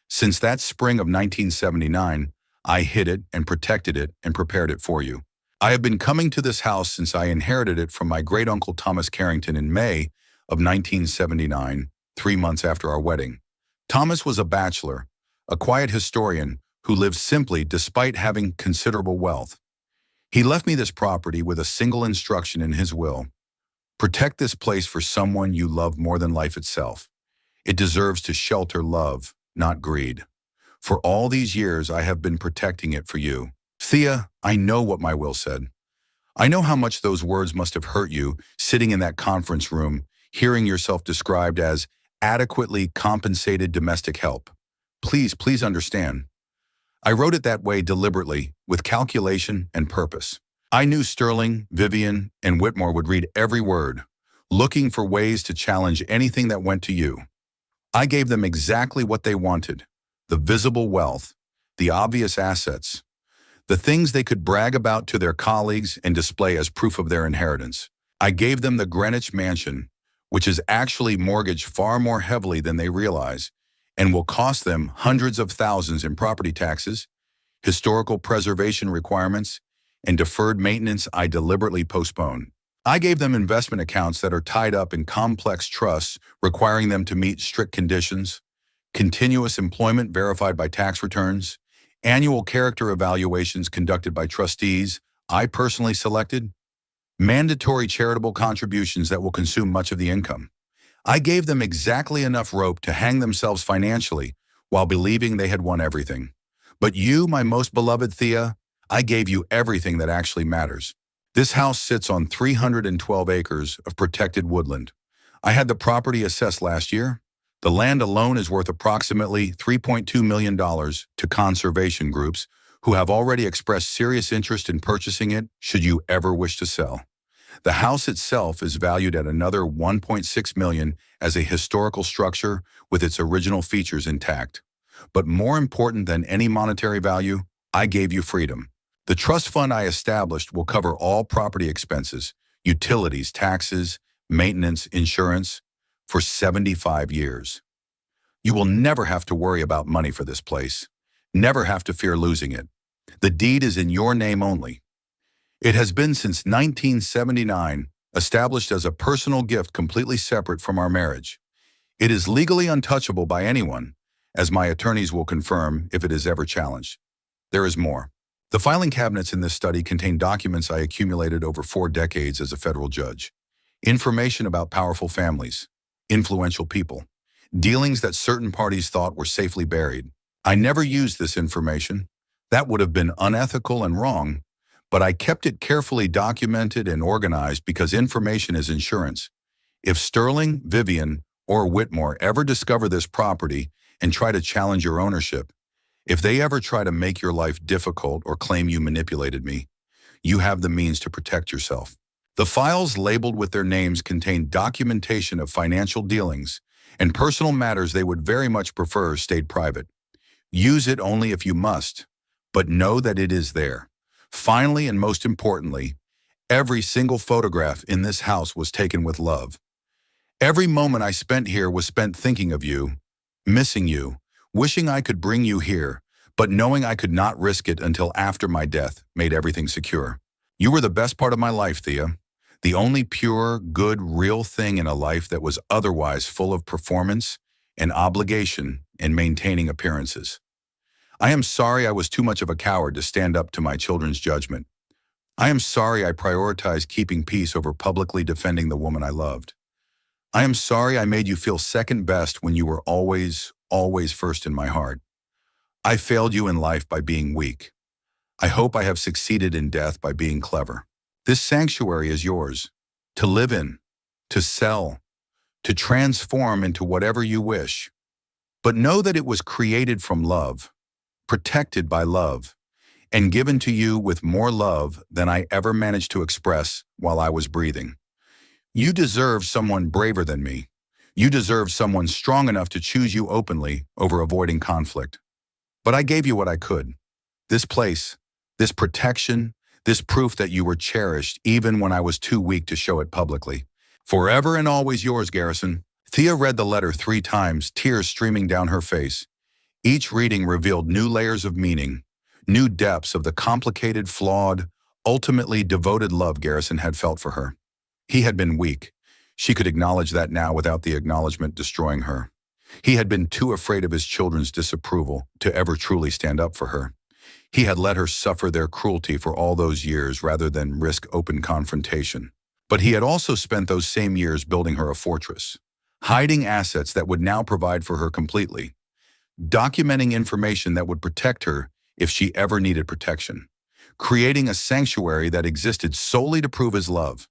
Since that spring of 1979, I hid it and protected it and prepared it for you. I have been coming to this house since I inherited it from my great-uncle Thomas Carrington in May of 1979, 3 months after our wedding. Thomas was a bachelor, a quiet historian who lived simply despite having considerable wealth. He left me this property with a single instruction in his will: protect this place for someone you love more than life itself. It deserves to shelter love, not greed. For all these years, I have been protecting it for you. Thea, I know what my will said. I know how much those words must have hurt you sitting in that conference room, hearing yourself described as adequately compensated domestic help. Please understand. I wrote it that way deliberately, with calculation and purpose. I knew Sterling, Vivian, and Whitmore would read every word, looking for ways to challenge anything that went to you. I gave them exactly what they wanted: the visible wealth, the obvious assets, the things they could brag about to their colleagues and display as proof of their inheritance. I gave them the Greenwich Mansion, which is actually mortgaged far more heavily than they realize and will cost them hundreds of thousands in property taxes, historical preservation requirements, and deferred maintenance I deliberately postpone. I gave them investment accounts that are tied up in complex trusts requiring them to meet strict conditions, continuous employment verified by tax returns, annual character evaluations conducted by trustees I personally selected, mandatory charitable contributions that will consume much of the income. I gave them exactly enough rope to hang themselves financially while believing they had won everything. But you, my most beloved Thea, I gave you everything that actually matters. This house sits on 312 acres of protected woodland. I had the property assessed last year. The land alone is worth approximately $3.2 million to conservation groups who have already expressed serious interest in purchasing it should you ever wish to sell. The house itself is valued at another $1.6 million as a historical structure with its original features intact. But more important than any monetary value, I gave you freedom. The trust fund I established will cover all property expenses, utilities, taxes, maintenance, insurance, for 75 years. You will never have to worry about money for this place, never have to fear losing it. The deed is in your name only. It has been since 1979, established as a personal gift completely separate from our marriage. It is legally untouchable by anyone, as my attorneys will confirm if it is ever challenged. There is more. The filing cabinets in this study contain documents I accumulated over 4 decades as a federal judge. Information about powerful families, influential people, dealings that certain parties thought were safely buried. I never used this information. That would have been unethical and wrong, but I kept it carefully documented and organized because information is insurance. If Sterling, Vivian, or Whitmore ever discover this property and try to challenge your ownership, if they ever try to make your life difficult or claim you manipulated me, you have the means to protect yourself. The files labeled with their names contain documentation of financial dealings and personal matters they would very much prefer stayed private. Use it only if you must, but know that it is there. Finally, and most importantly, every single photograph in this house was taken with love. Every moment I spent here was spent thinking of you, missing you, wishing I could bring you here, but knowing I could not risk it until after my death made everything secure. You were the best part of my life, Thea. The only pure, good, real thing in a life that was otherwise full of performance and obligation and maintaining appearances. I am sorry I was too much of a coward to stand up to my children's judgment. I am sorry I prioritized keeping peace over publicly defending the woman I loved. I am sorry I made you feel second best when you were always first in my heart. I failed you in life by being weak. I hope I have succeeded in death by being clever. This sanctuary is yours, to live in, to sell, to transform into whatever you wish. But know that it was created from love, protected by love, and given to you with more love than I ever managed to express while I was breathing. You deserve someone braver than me. You deserve someone strong enough to choose you openly over avoiding conflict. But I gave you what I could. This place, this protection, this proof that you were cherished even when I was too weak to show it publicly. Forever and always yours, Garrison. Thea read the letter 3 times, tears streaming down her face. Each reading revealed new layers of meaning, new depths of the complicated, flawed, ultimately devoted love Garrison had felt for her. He had been weak. She could acknowledge that now without the acknowledgement destroying her. He had been too afraid of his children's disapproval to ever truly stand up for her. He had let her suffer their cruelty for all those years rather than risk open confrontation. But he had also spent those same years building her a fortress, hiding assets that would now provide for her completely, documenting information that would protect her if she ever needed protection, creating a sanctuary that existed solely to prove his love.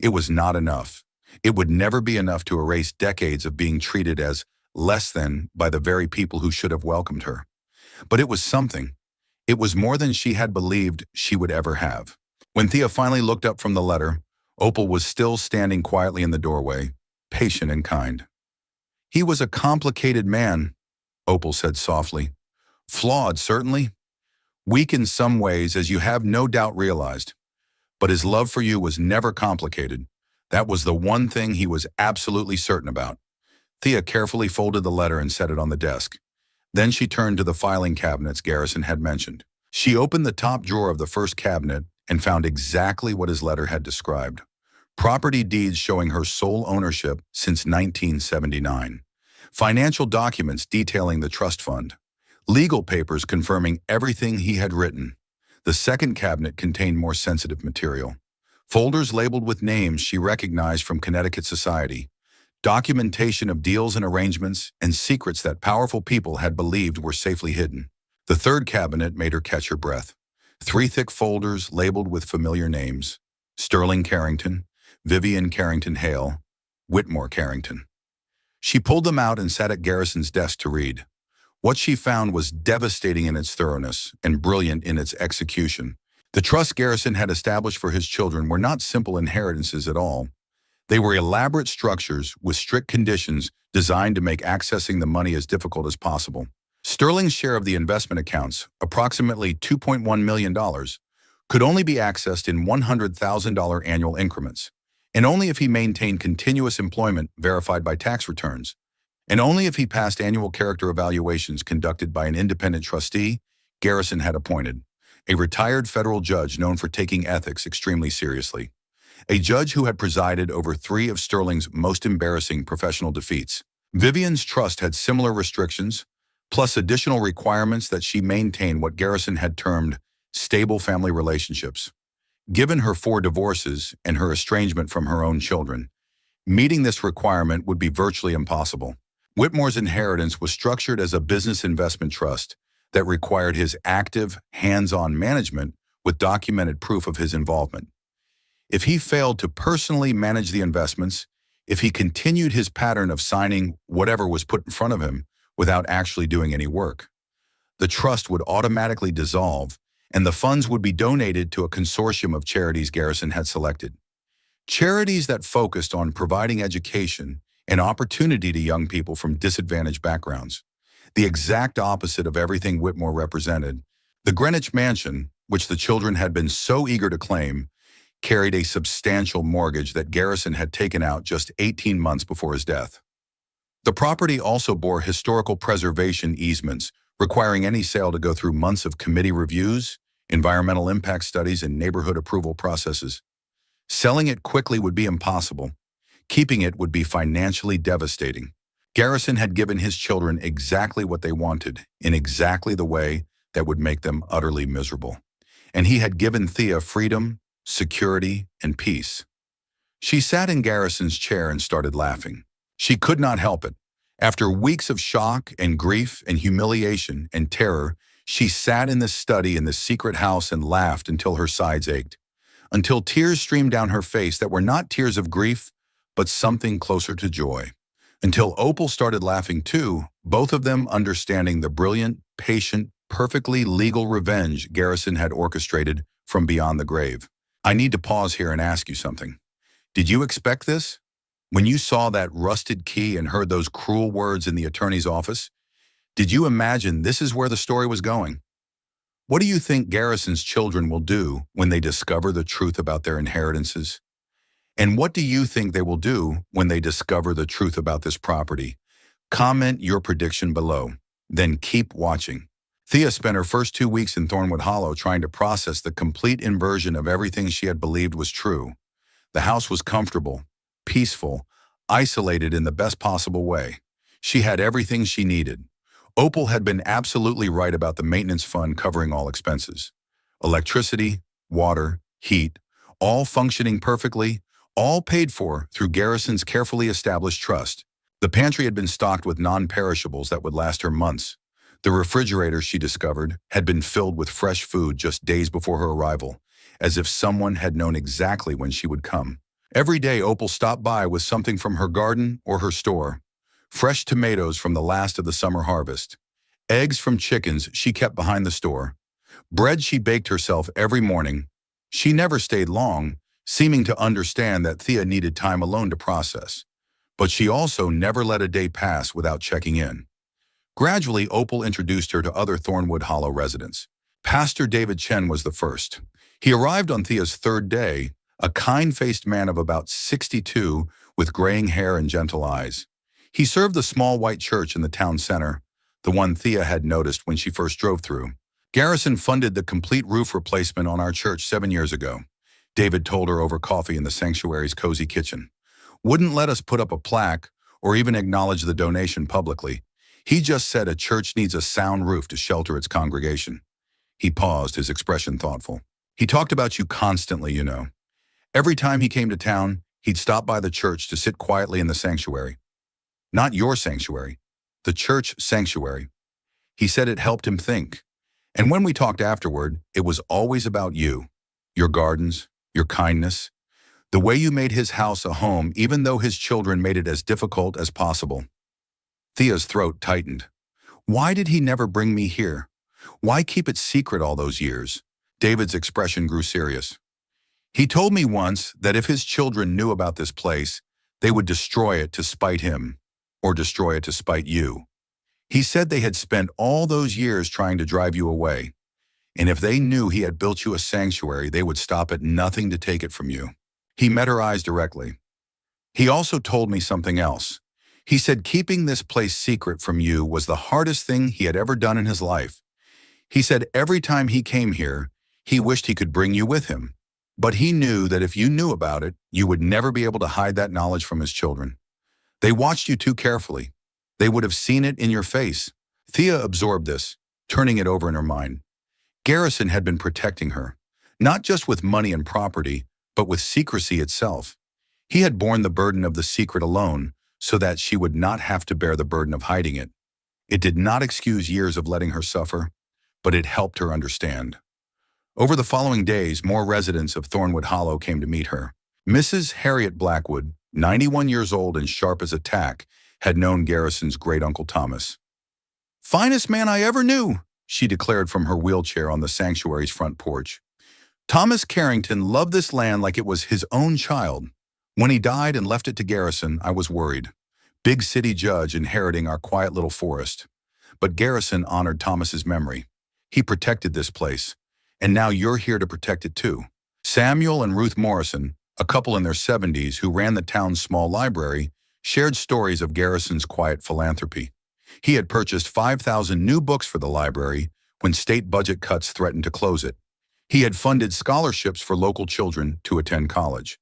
It was not enough. It would never be enough to erase decades of being treated as less than by the very people who should have welcomed her. But it was something. It was more than she had believed she would ever have. When Thea finally looked up from the letter, Opal was still standing quietly in the doorway, patient and kind. He was a complicated man, Opal said softly. Flawed, certainly. Weak in some ways, as you have no doubt realized. But his love for you was never complicated. That was the one thing he was absolutely certain about. Thea carefully folded the letter and set it on the desk. Then she turned to the filing cabinets Garrison had mentioned. She opened the top drawer of the first cabinet and found exactly what his letter had described. Property deeds showing her sole ownership since 1979. Financial documents detailing the trust fund. Legal papers confirming everything he had written. The second cabinet contained more sensitive material. Folders labeled with names she recognized from Connecticut society. Documentation of deals and arrangements and secrets that powerful people had believed were safely hidden. The third cabinet made her catch her breath. 3 thick folders labeled with familiar names. Sterling Carrington, Vivian Carrington Hale, Whitmore Carrington. She pulled them out and sat at Garrison's desk to read. What she found was devastating in its thoroughness and brilliant in its execution. The trusts Garrison had established for his children were not simple inheritances at all. They were elaborate structures with strict conditions designed to make accessing the money as difficult as possible. Sterling's share of the investment accounts, approximately $2.1 million, could only be accessed in $100,000 annual increments, and only if he maintained continuous employment verified by tax returns, and only if he passed annual character evaluations conducted by an independent trustee Garrison had appointed, a retired federal judge known for taking ethics extremely seriously, a judge who had presided over 3 of Sterling's most embarrassing professional defeats. Vivian's trust had similar restrictions, plus additional requirements that she maintain what Garrison had termed stable family relationships. Given her 4 divorces and her estrangement from her own children, meeting this requirement would be virtually impossible. Whitmore's inheritance was structured as a business investment trust that required his active, hands-on management with documented proof of his involvement. If he failed to personally manage the investments, if he continued his pattern of signing whatever was put in front of him without actually doing any work, the trust would automatically dissolve and the funds would be donated to a consortium of charities Garrison had selected. Charities that focused on providing education and opportunity to young people from disadvantaged backgrounds. The exact opposite of everything Whitmore represented. The Greenwich Mansion, which the children had been so eager to claim, carried a substantial mortgage that Garrison had taken out just 18 months before his death. The property also bore historical preservation easements, requiring any sale to go through months of committee reviews, environmental impact studies, and neighborhood approval processes. Selling it quickly would be impossible. Keeping it would be financially devastating. Garrison had given his children exactly what they wanted, in exactly the way that would make them utterly miserable. And he had given Thea freedom, security, and peace. She sat in Garrison's chair and started laughing. She could not help it. After weeks of shock and grief and humiliation and terror, she sat in the study in the secret house and laughed until her sides ached, until tears streamed down her face that were not tears of grief, but something closer to joy. Until Opal started laughing too, both of them understanding the brilliant, patient, perfectly legal revenge Garrison had orchestrated from beyond the grave. I need to pause here and ask you something. Did you expect this? When you saw that rusted key and heard those cruel words in the attorney's office, did you imagine this is where the story was going? What do you think Garrison's children will do when they discover the truth about their inheritances? And what do you think they will do when they discover the truth about this property? Comment your prediction below. Then keep watching. Thea spent her first 2 weeks in Thornwood Hollow trying to process the complete inversion of everything she had believed was true. The house was comfortable, peaceful, isolated in the best possible way. She had everything she needed. Opal had been absolutely right about the maintenance fund covering all expenses. Electricity, water, heat, all functioning perfectly, all paid for through Garrison's carefully established trust. The pantry had been stocked with non-perishables that would last her months. The refrigerator, she discovered, had been filled with fresh food just days before her arrival, as if someone had known exactly when she would come. Every day, Opal stopped by with something from her garden or her store. Fresh tomatoes from the last of the summer harvest. Eggs from chickens she kept behind the store. Bread she baked herself every morning. She never stayed long, seeming to understand that Thea needed time alone to process. But she also never let a day pass without checking in. Gradually, Opal introduced her to other Thornwood Hollow residents. Pastor David Chen was the first. He arrived on Thea's 3rd day, a kind-faced man of about 62 with graying hair and gentle eyes. He served the small white church in the town center, the one Thea had noticed when she first drove through. Garrison funded the complete roof replacement on our church 7 years ago, David told her over coffee in the sanctuary's cozy kitchen. Wouldn't let us put up a plaque or even acknowledge the donation publicly. He just said a church needs a sound roof to shelter its congregation. He paused, his expression thoughtful. He talked about you constantly, you know. Every time he came to town, he'd stop by the church to sit quietly in the sanctuary. Not your sanctuary, the church sanctuary. He said it helped him think. And when we talked afterward, it was always about you, your gardens, your kindness, the way you made his house a home even though his children made it as difficult as possible. Thea's throat tightened. Why did he never bring me here? Why keep it secret all those years? David's expression grew serious. He told me once that if his children knew about this place, they would destroy it to spite him, or destroy it to spite you. He said they had spent all those years trying to drive you away, and if they knew he had built you a sanctuary, they would stop at nothing to take it from you. He met her eyes directly. He also told me something else. He said keeping this place secret from you was the hardest thing he had ever done in his life. He said every time he came here, he wished he could bring you with him. But he knew that if you knew about it, you would never be able to hide that knowledge from his children. They watched you too carefully. They would have seen it in your face. Thea absorbed this, turning it over in her mind. Garrison had been protecting her, not just with money and property, but with secrecy itself. He had borne the burden of the secret alone, so that she would not have to bear the burden of hiding it. It did not excuse years of letting her suffer, but it helped her understand. Over the following days, more residents of Thornwood Hollow came to meet her. Mrs. Harriet Blackwood, 91 years old and sharp as a tack, had known Garrison's great-uncle Thomas. "Finest man I ever knew," she declared from her wheelchair on the sanctuary's front porch. "Thomas Carrington loved this land like it was his own child. When he died and left it to Garrison, I was worried. Big city judge inheriting our quiet little forest. But Garrison honored Thomas's memory. He protected this place, and now you're here to protect it too." Samuel and Ruth Morrison, a couple in their 70s who ran the town's small library, shared stories of Garrison's quiet philanthropy. He had purchased 5,000 new books for the library when state budget cuts threatened to close it. He had funded scholarships for local children to attend college.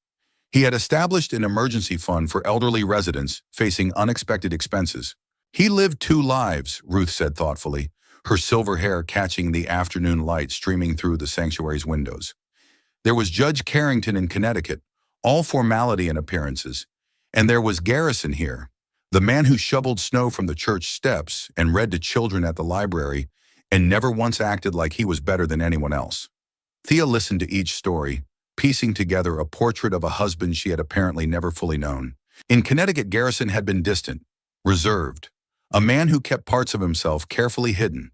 He had established an emergency fund for elderly residents facing unexpected expenses. "He lived two lives," Ruth said thoughtfully, her silver hair catching the afternoon light streaming through the sanctuary's windows. There was Judge Carrington in Connecticut, all formality and appearances. And there was Garrison here, the man who shoveled snow from the church steps and read to children at the library and never once acted like he was better than anyone else. Thea listened to each story, piecing together a portrait of a husband she had apparently never fully known. In Connecticut, Garrison had been distant, reserved, a man who kept parts of himself carefully hidden.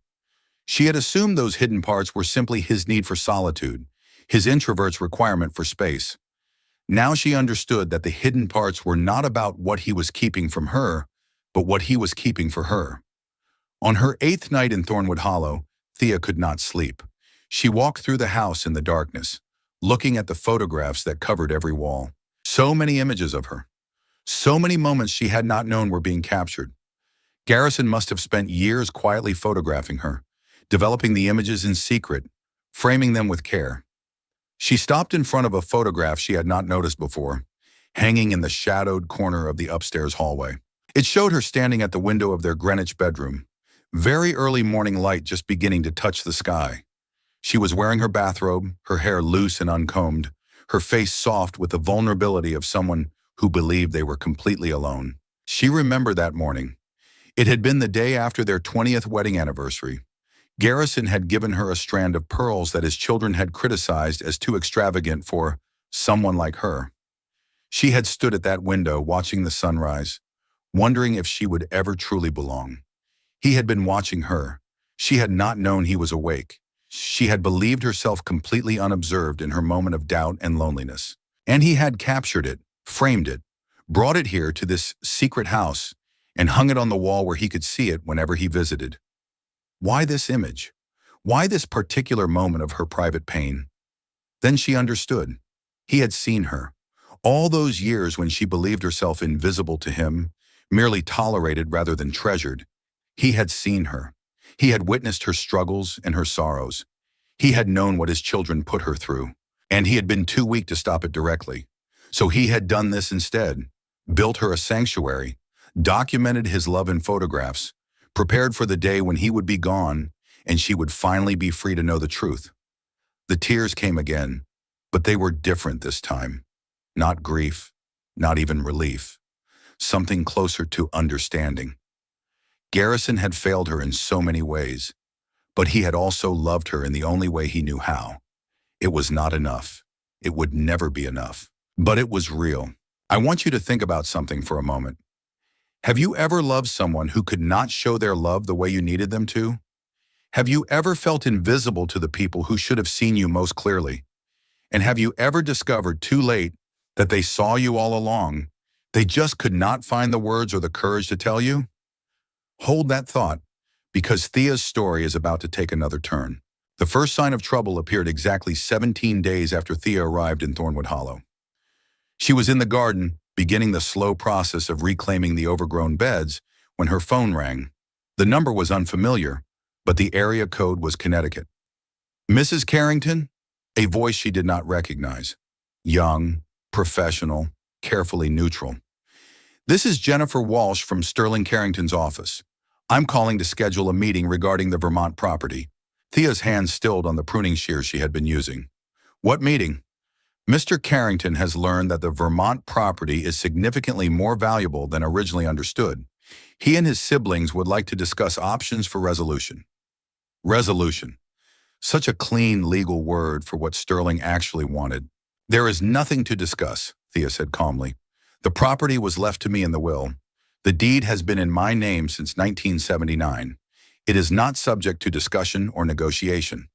She had assumed those hidden parts were simply his need for solitude, his introvert's requirement for space. Now she understood that the hidden parts were not about what he was keeping from her, but what he was keeping for her. On her 8th night in Thornwood Hollow, Thea could not sleep. She walked through the house in the darkness, looking at the photographs that covered every wall. So many images of her. So many moments she had not known were being captured. Garrison must have spent years quietly photographing her, developing the images in secret, framing them with care. She stopped in front of a photograph she had not noticed before, hanging in the shadowed corner of the upstairs hallway. It showed her standing at the window of their Greenwich bedroom, very early morning light just beginning to touch the sky. She was wearing her bathrobe, her hair loose and uncombed, her face soft with the vulnerability of someone who believed they were completely alone. She remembered that morning. It had been the day after their 20th wedding anniversary. Garrison had given her a strand of pearls that his children had criticized as too extravagant for someone like her. She had stood at that window watching the sunrise, wondering if she would ever truly belong. He had been watching her. She had not known he was awake. She had believed herself completely unobserved in her moment of doubt and loneliness. And he had captured it, framed it, brought it here to this secret house, and hung it on the wall where he could see it whenever he visited. Why this image? Why this particular moment of her private pain? Then she understood. He had seen her. All those years when she believed herself invisible to him, merely tolerated rather than treasured, he had seen her. He had witnessed her struggles and her sorrows. He had known what his children put her through, and he had been too weak to stop it directly. So he had done this instead, built her a sanctuary, documented his love in photographs, prepared for the day when he would be gone and she would finally be free to know the truth. The tears came again, but they were different this time. Not grief, not even relief. Something closer to understanding. Garrison had failed her in so many ways, but he had also loved her in the only way he knew how. It was not enough. It would never be enough. But it was real. I want you to think about something for a moment. Have you ever loved someone who could not show their love the way you needed them to? Have you ever felt invisible to the people who should have seen you most clearly? And have you ever discovered too late that they saw you all along? They just could not find the words or the courage to tell you? Hold that thought, because Thea's story is about to take another turn. The first sign of trouble appeared exactly 17 days after Thea arrived in Thornwood Hollow. She was in the garden, beginning the slow process of reclaiming the overgrown beds, when her phone rang. The number was unfamiliar, but the area code was Connecticut. "Mrs. Carrington?" A voice she did not recognize. Young, professional, carefully neutral. This is Jennifer Walsh from Sterling Carrington's office. I'm calling to schedule a meeting regarding the Vermont property. Thea's hands stilled on the pruning shears she had been using. What meeting? Mr. Carrington has learned that the Vermont property is significantly more valuable than originally understood. He and his siblings would like to discuss options for resolution. Resolution. Such a clean legal word for what Sterling actually wanted. There is nothing to discuss, Thea said calmly. The property was left to me in the will. The deed has been in my name since 1979. It is not subject to discussion or negotiation.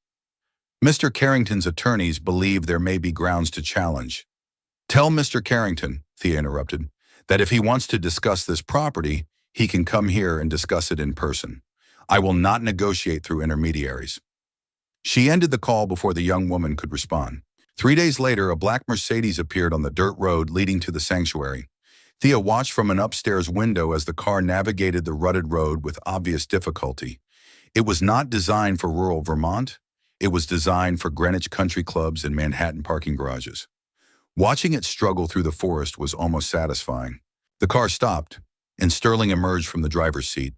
Mr. Carrington's attorneys believe there may be grounds to challenge. Tell Mr. Carrington, Thea interrupted, that if he wants to discuss this property, he can come here and discuss it in person. I will not negotiate through intermediaries. She ended the call before the young woman could respond. 3 days later, a black Mercedes appeared on the dirt road leading to the sanctuary. Thea watched from an upstairs window as the car navigated the rutted road with obvious difficulty. It was not designed for rural Vermont. It was designed for Greenwich country clubs and Manhattan parking garages. Watching it struggle through the forest was almost satisfying. The car stopped, and Sterling emerged from the driver's seat.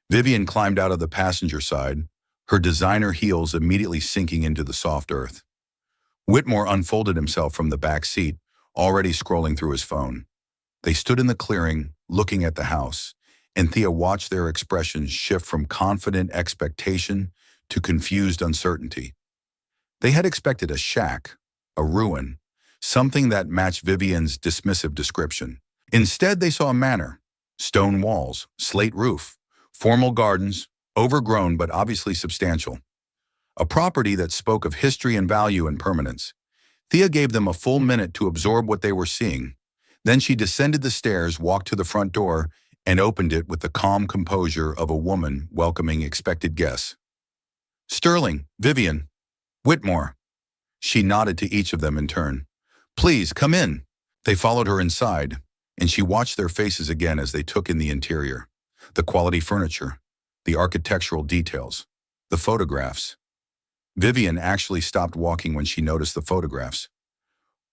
Vivian climbed out of the passenger side, her designer heels immediately sinking into the soft earth. Whitmore unfolded himself from the back seat, already scrolling through his phone. They stood in the clearing, looking at the house, and Thea watched their expressions shift from confident expectation to confused uncertainty. They had expected a shack, a ruin, something that matched Vivian's dismissive description. Instead, they saw a manor, stone walls, slate roof, formal gardens, overgrown but obviously substantial. A property that spoke of history and value and permanence. Thea gave them a full minute to absorb what they were seeing. Then she descended the stairs, walked to the front door, and opened it with the calm composure of a woman welcoming expected guests. Sterling, Vivian, Whitmore. She nodded to each of them in turn. Please, come in. They followed her inside, and she watched their faces again as they took in the interior. The quality furniture, the architectural details, the photographs. Vivian actually stopped walking when she noticed the photographs.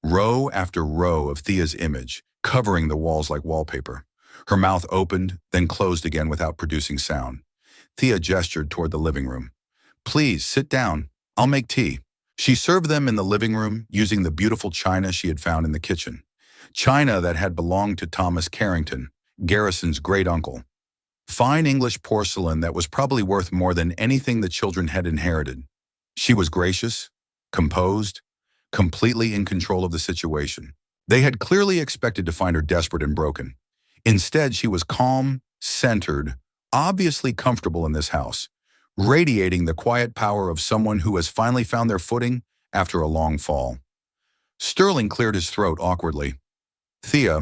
Row after row of Thea's image, covering the walls like wallpaper. Her mouth opened, then closed again without producing sound. Thea gestured toward the living room. Please, sit down. I'll make tea. She served them in the living room using the beautiful china she had found in the kitchen. China that had belonged to Thomas Carrington, Garrison's great-uncle. Fine English porcelain that was probably worth more than anything the children had inherited. She was gracious, composed, completely in control of the situation. They had clearly expected to find her desperate and broken. Instead, she was calm, centered, obviously comfortable in this house, radiating the quiet power of someone who has finally found their footing after a long fall. Sterling cleared his throat awkwardly. Thea,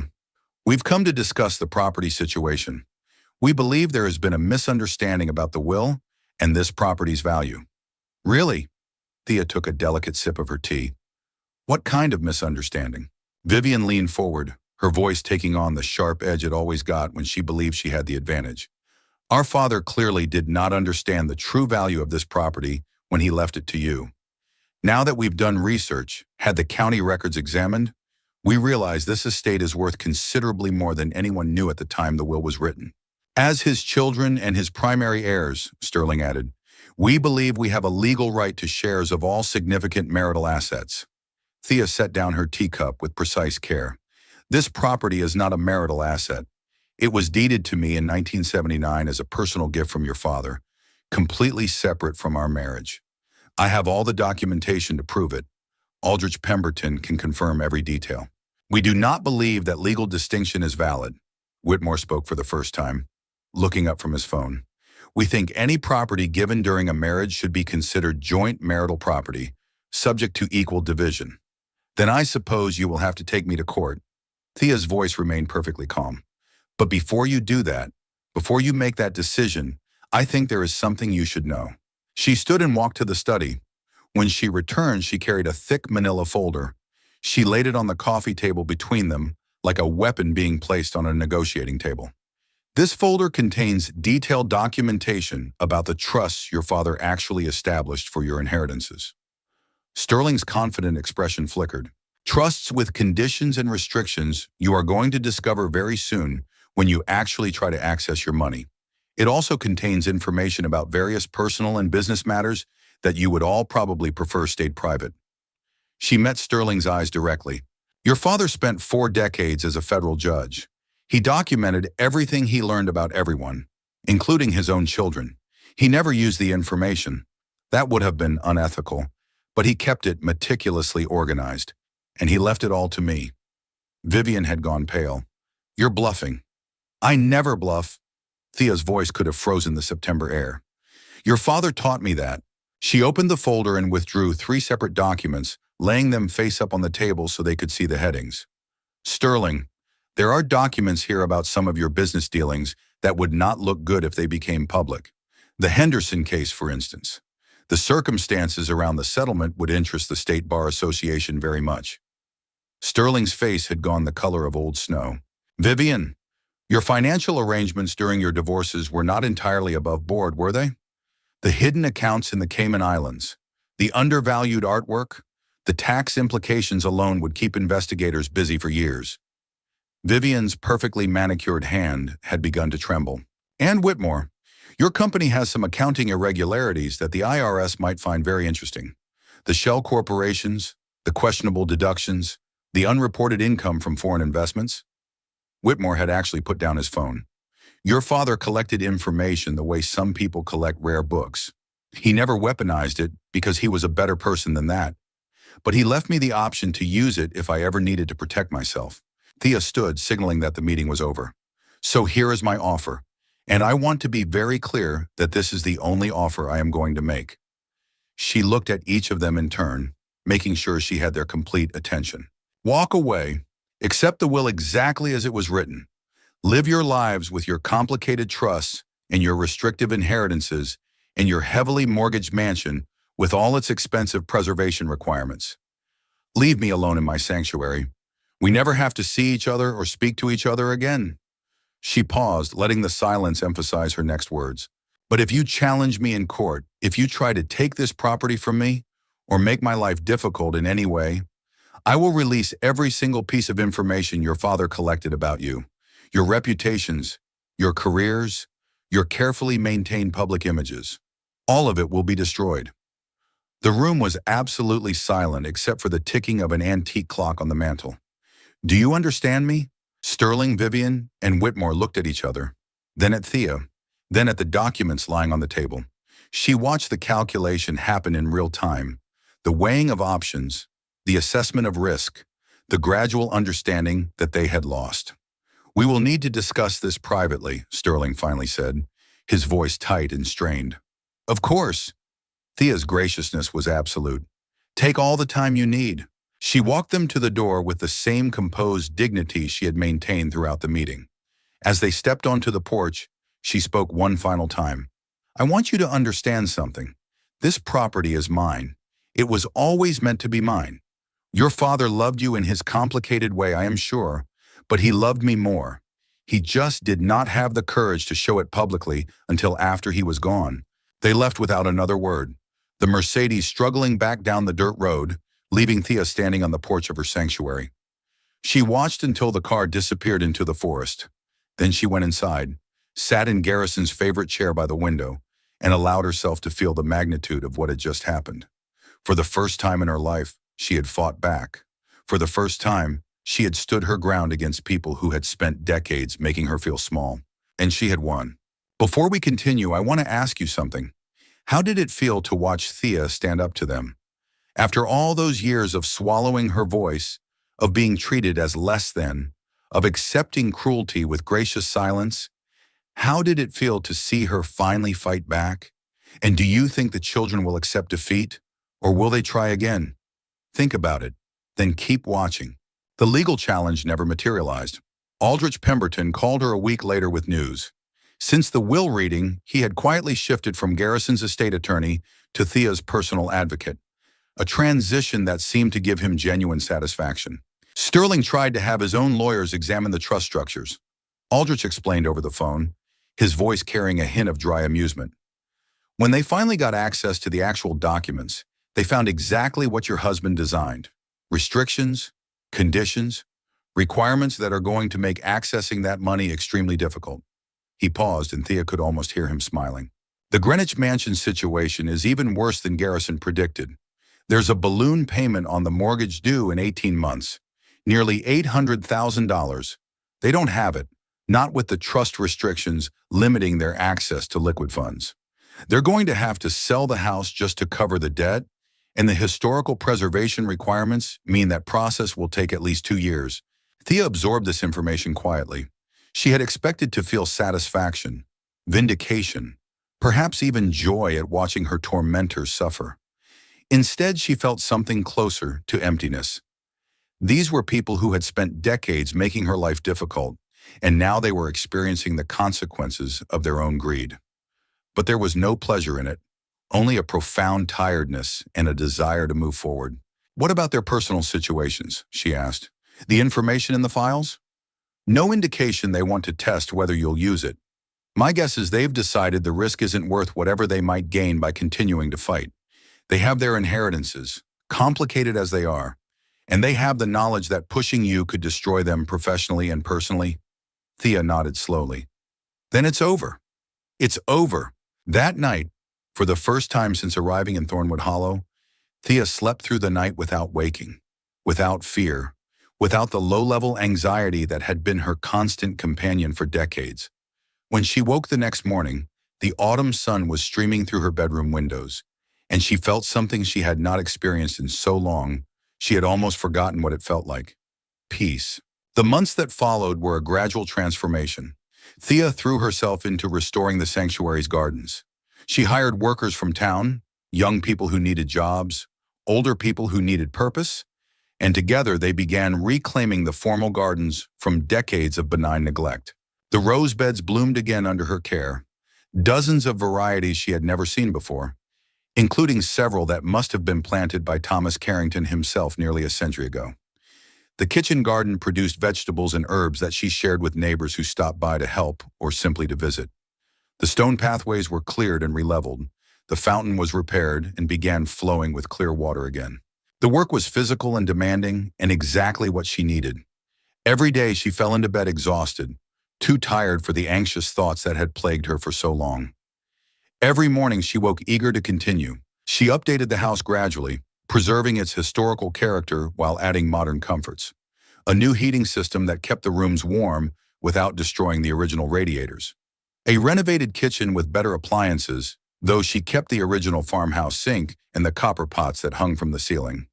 we've come to discuss the property situation. We believe there has been a misunderstanding about the will and this property's value. Really? Thea took a delicate sip of her tea. What kind of misunderstanding? Vivian leaned forward, her voice taking on the sharp edge it always got when she believed she had the advantage. Our father clearly did not understand the true value of this property when he left it to you. Now that we've done research, had the county records examined, we realize this estate is worth considerably more than anyone knew at the time the will was written. As his children and his primary heirs, Sterling added, we believe we have a legal right to shares of all significant marital assets. Thea set down her teacup with precise care. This property is not a marital asset. It was deeded to me in 1979 as a personal gift from your father, completely separate from our marriage. I have all the documentation to prove it. Aldrich Pemberton can confirm every detail. We do not believe that legal distinction is valid. Whitmore spoke for the first time, looking up from his phone. We think any property given during a marriage should be considered joint marital property, subject to equal division. Then I suppose you will have to take me to court. Thea's voice remained perfectly calm. But before you do that, before you make that decision, I think there is something you should know. She stood and walked to the study. When she returned, she carried a thick manila folder. She laid it on the coffee table between them, like a weapon being placed on a negotiating table. This folder contains detailed documentation about the trusts your father actually established for your inheritances. Sterling's confident expression flickered. Trusts with conditions and restrictions you are going to discover very soon when you actually try to access your money. It also contains information about various personal and business matters that you would all probably prefer stayed private. She met Sterling's eyes directly. Your father spent 4 decades as a federal judge. He documented everything he learned about everyone, including his own children. He never used the information. That would have been unethical, but he kept it meticulously organized, and he left it all to me. Vivian had gone pale. You're bluffing. I never bluff. Thea's voice could have frozen the September air. Your father taught me that. She opened the folder and withdrew 3 separate documents, laying them face up on the table so they could see the headings. Sterling, there are documents here about some of your business dealings that would not look good if they became public. The Henderson case, for instance. The circumstances around the settlement would interest the State Bar Association very much. Sterling's face had gone the color of old snow. Vivian, your financial arrangements during your divorces were not entirely above board, were they? The hidden accounts in the Cayman Islands, the undervalued artwork, the tax implications alone would keep investigators busy for years. Vivian's perfectly manicured hand had begun to tremble. And Whitmore, your company has some accounting irregularities that the IRS might find very interesting. The shell corporations, the questionable deductions, the unreported income from foreign investments. Whitmore had actually put down his phone. Your father collected information the way some people collect rare books. He never weaponized it because he was a better person than that. But he left me the option to use it if I ever needed to protect myself. Thea stood, signaling that the meeting was over. So here is my offer, and I want to be very clear that this is the only offer I am going to make. She looked at each of them in turn, making sure she had their complete attention. Walk away, accept the will exactly as it was written. Live your lives with your complicated trusts and your restrictive inheritances and your heavily mortgaged mansion with all its expensive preservation requirements. Leave me alone in my sanctuary. We never have to see each other or speak to each other again. She paused, letting the silence emphasize her next words. But if you challenge me in court, if you try to take this property from me or make my life difficult in any way, I will release every single piece of information your father collected about you, your reputations, your careers, your carefully maintained public images. All of it will be destroyed. The room was absolutely silent except for the ticking of an antique clock on the mantel. Do you understand me? Sterling, Vivian, and Whitmore looked at each other, then at Thea, then at the documents lying on the table. She watched the calculation happen in real time, the weighing of options, the assessment of risk, the gradual understanding that they had lost. We will need to discuss this privately, Sterling finally said, his voice tight and strained. Of course. Thea's graciousness was absolute. Take all the time you need. She walked them to the door with the same composed dignity she had maintained throughout the meeting. As they stepped onto the porch, she spoke one final time. I want you to understand something. This property is mine. It was always meant to be mine. Your father loved you in his complicated way, I am sure, but he loved me more. He just did not have the courage to show it publicly until after he was gone. They left without another word, the Mercedes struggling back down the dirt road, leaving Thea standing on the porch of her sanctuary. She watched until the car disappeared into the forest. Then she went inside, sat in Garrison's favorite chair by the window, and allowed herself to feel the magnitude of what had just happened. For the first time in her life, she had fought back. For the first time, she had stood her ground against people who had spent decades making her feel small, and she had won. Before we continue, I want to ask you something. How did it feel to watch Thea stand up to them? After all those years of swallowing her voice, of being treated as less than, of accepting cruelty with gracious silence, how did it feel to see her finally fight back? And do you think the children will accept defeat, or will they try again? Think about it, then keep watching. The legal challenge never materialized. Aldrich Pemberton called her a week later with news. Since the will reading, he had quietly shifted from Garrison's estate attorney to Thea's personal advocate, a transition that seemed to give him genuine satisfaction. Sterling tried to have his own lawyers examine the trust structures. Aldrich explained over the phone, his voice carrying a hint of dry amusement. When they finally got access to the actual documents, they found exactly what your husband designed. restrictions, conditions, requirements that are going to make accessing that money extremely difficult. He paused, and Thea could almost hear him smiling. The Greenwich Mansion situation is even worse than Garrison predicted. There's a balloon payment on the mortgage due in 18 months, nearly $800,000. They don't have it, not with the trust restrictions limiting their access to liquid funds. They're going to have to sell the house just to cover the debt, and the historical preservation requirements mean that process will take at least 2 years. Thea absorbed this information quietly. She had expected to feel satisfaction, vindication, perhaps even joy at watching her tormentors suffer. Instead, she felt something closer to emptiness. These were people who had spent decades making her life difficult, and now they were experiencing the consequences of their own greed. But there was no pleasure in it, only a profound tiredness and a desire to move forward. "What about their personal situations?" she asked. "The information in the files?" "No indication they want to test whether you'll use it. My guess is they've decided the risk isn't worth whatever they might gain by continuing to fight. They have their inheritances, complicated as they are, and they have the knowledge that pushing you could destroy them professionally and personally." Thea nodded slowly. "Then it's over. It's over." That night, for the first time since arriving in Thornwood Hollow, Thea slept through the night without waking, without fear, without the low-level anxiety that had been her constant companion for decades. When she woke the next morning, the autumn sun was streaming through her bedroom windows, and she felt something she had not experienced in so long, she had almost forgotten what it felt like. Peace. The months that followed were a gradual transformation. Thea threw herself into restoring the sanctuary's gardens. She hired workers from town, young people who needed jobs, older people who needed purpose, and together they began reclaiming the formal gardens from decades of benign neglect. The rose beds bloomed again under her care, dozens of varieties she had never seen before, including several that must have been planted by Thomas Carrington himself nearly a century ago. The kitchen garden produced vegetables and herbs that she shared with neighbors who stopped by to help or simply to visit. The stone pathways were cleared and releveled. The fountain was repaired and began flowing with clear water again. The work was physical and demanding, and exactly what she needed. Every day she fell into bed exhausted, too tired for the anxious thoughts that had plagued her for so long. Every morning she woke eager to continue. She updated the house gradually, preserving its historical character while adding modern comforts. A new heating system that kept the rooms warm without destroying the original radiators. A renovated kitchen with better appliances, though she kept the original farmhouse sink and the copper pots that hung from the ceiling.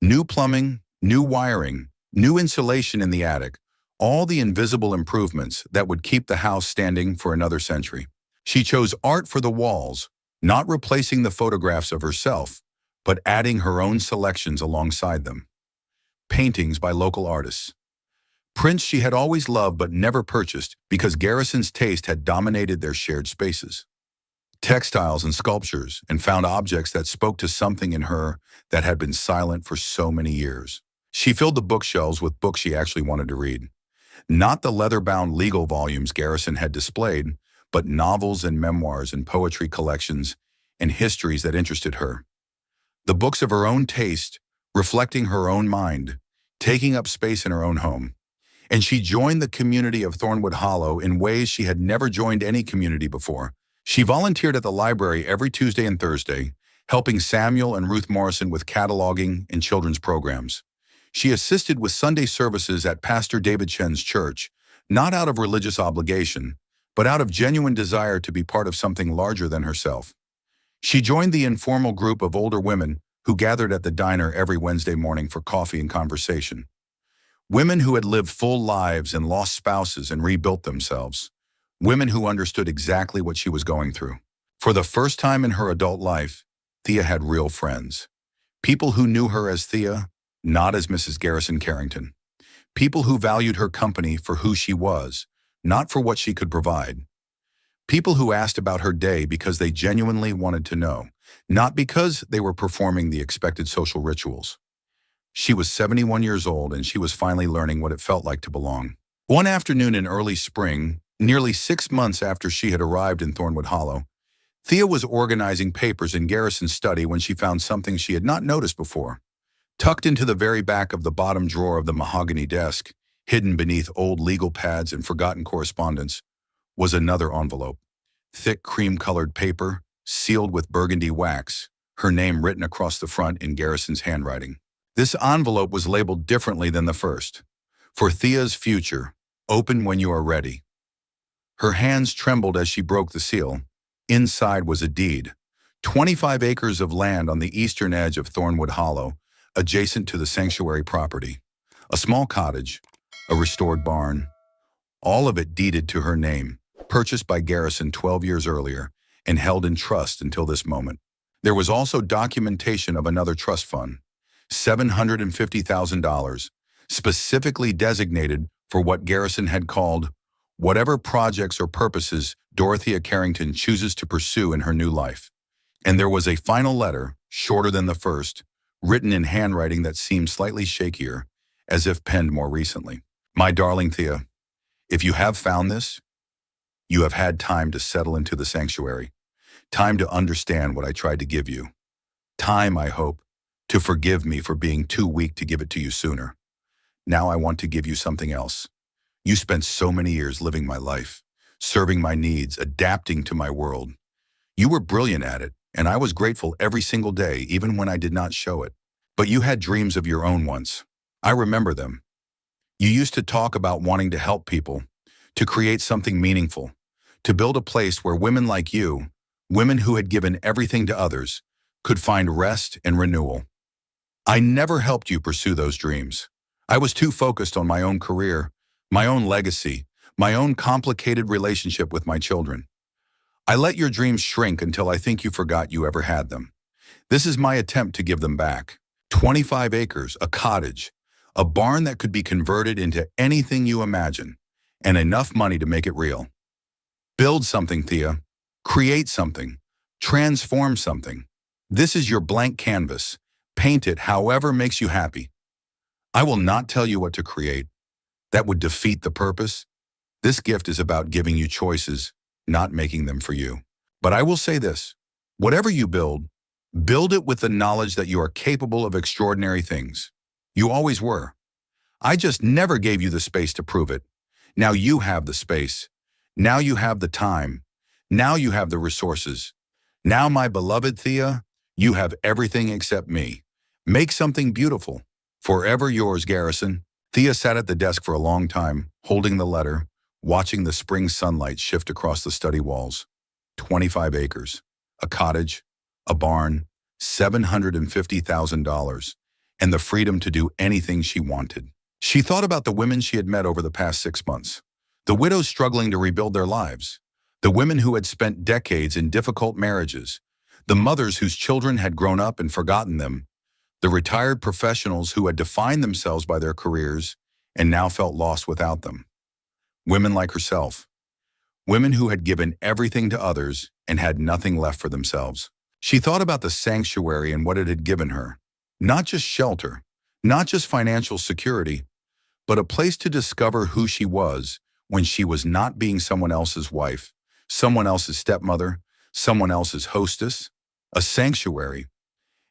New plumbing, new wiring, new insulation in the attic, all the invisible improvements that would keep the house standing for another century. She chose art for the walls, not replacing the photographs of herself, but adding her own selections alongside them. Paintings by local artists. Prints she had always loved but never purchased because Garrison's taste had dominated their shared spaces. Textiles and sculptures, and found objects that spoke to something in her that had been silent for so many years. She filled the bookshelves with books she actually wanted to read. Not the leather-bound legal volumes Garrison had displayed, but novels and memoirs and poetry collections and histories that interested her. The books of her own taste, reflecting her own mind, taking up space in her own home. And she joined the community of Thornwood Hollow in ways she had never joined any community before. She volunteered at the library every Tuesday and Thursday, helping Samuel and Ruth Morrison with cataloging and children's programs. She assisted with Sunday services at Pastor David Chen's church, not out of religious obligation, but out of genuine desire to be part of something larger than herself. She joined the informal group of older women who gathered at the diner every Wednesday morning for coffee and conversation. Women who had lived full lives and lost spouses and rebuilt themselves. Women who understood exactly what she was going through. For the first time in her adult life, Thea had real friends. People who knew her as Thea, not as Mrs. Garrison Carrington. People who valued her company for who she was, not for what she could provide. People who asked about her day because they genuinely wanted to know, not because they were performing the expected social rituals. She was 71 years old, and she was finally learning what it felt like to belong. One afternoon in early spring, nearly 6 months after she had arrived in Thornwood Hollow, Thea was organizing papers in Garrison's study when she found something she had not noticed before. Tucked into the very back of the bottom drawer of the mahogany desk, hidden beneath old legal pads and forgotten correspondence, was another envelope. Thick cream-colored paper, sealed with burgundy wax, her name written across the front in Garrison's handwriting. This envelope was labeled differently than the first. For Thea's future, open when you are ready. Her hands trembled as she broke the seal. Inside was a deed. 25 acres of land on the eastern edge of Thornwood Hollow, adjacent to the sanctuary property. A small cottage, a restored barn, all of it deeded to her name, purchased by Garrison 12 years earlier and held in trust until this moment. There was also documentation of another trust fund, $750,000, specifically designated for what Garrison had called whatever projects or purposes Dorothea Carrington chooses to pursue in her new life. And there was a final letter, shorter than the first, written in handwriting that seemed slightly shakier, as if penned more recently. My darling Thea, if you have found this, you have had time to settle into the sanctuary, time to understand what I tried to give you. Time, I hope, to forgive me for being too weak to give it to you sooner. Now I want to give you something else. You spent so many years living my life, serving my needs, adapting to my world. You were brilliant at it, and I was grateful every single day, even when I did not show it. But you had dreams of your own once. I remember them. You used to talk about wanting to help people, to create something meaningful, to build a place where women like you, women who had given everything to others, could find rest and renewal. I never helped you pursue those dreams. I was too focused on my own career, my own legacy, my own complicated relationship with my children. I let your dreams shrink until I think you forgot you ever had them. This is my attempt to give them back. 25 acres, a cottage, a barn that could be converted into anything you imagine, and enough money to make it real. Build something, Thea. Create something. Transform something. This is your blank canvas. Paint it however makes you happy. I will not tell you what to create. That would defeat the purpose. This gift is about giving you choices, not making them for you. But I will say this, whatever you build it with the knowledge that you are capable of extraordinary things. You always were. I just never gave you the space to prove it. Now you have the space. Now you have the time. Now you have the resources. Now, my beloved Thea, you have everything except me. Make something beautiful. Forever yours, Garrison. Thea sat at the desk for a long time, holding the letter, watching the spring sunlight shift across the study walls. 25 acres, a cottage, a barn, $750,000, and the freedom to do anything she wanted. She thought about the women she had met over the past 6 months, the widows struggling to rebuild their lives, the women who had spent decades in difficult marriages, the mothers whose children had grown up and forgotten them, the retired professionals who had defined themselves by their careers and now felt lost without them. Women like herself, women who had given everything to others and had nothing left for themselves. She thought about the sanctuary and what it had given her. Not just shelter, not just financial security, but a place to discover who she was when she was not being someone else's wife, someone else's stepmother, someone else's hostess, a sanctuary.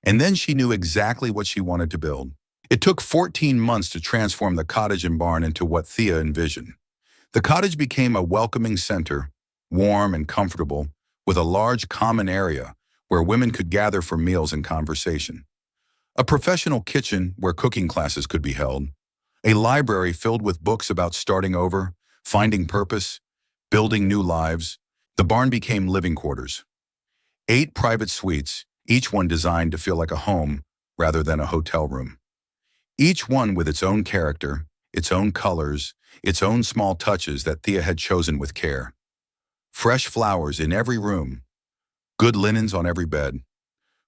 And then she knew exactly what she wanted to build. It took 14 months to transform the cottage and barn into what Thea envisioned. The cottage became a welcoming center, warm and comfortable, with a large common area where women could gather for meals and conversation. A professional kitchen where cooking classes could be held. A library filled with books about starting over, finding purpose, building new lives. The barn became living quarters. 8 private suites, each one designed to feel like a home rather than a hotel room. Each one with its own character, its own colors, its own small touches that Thea had chosen with care. Fresh flowers in every room, good linens on every bed,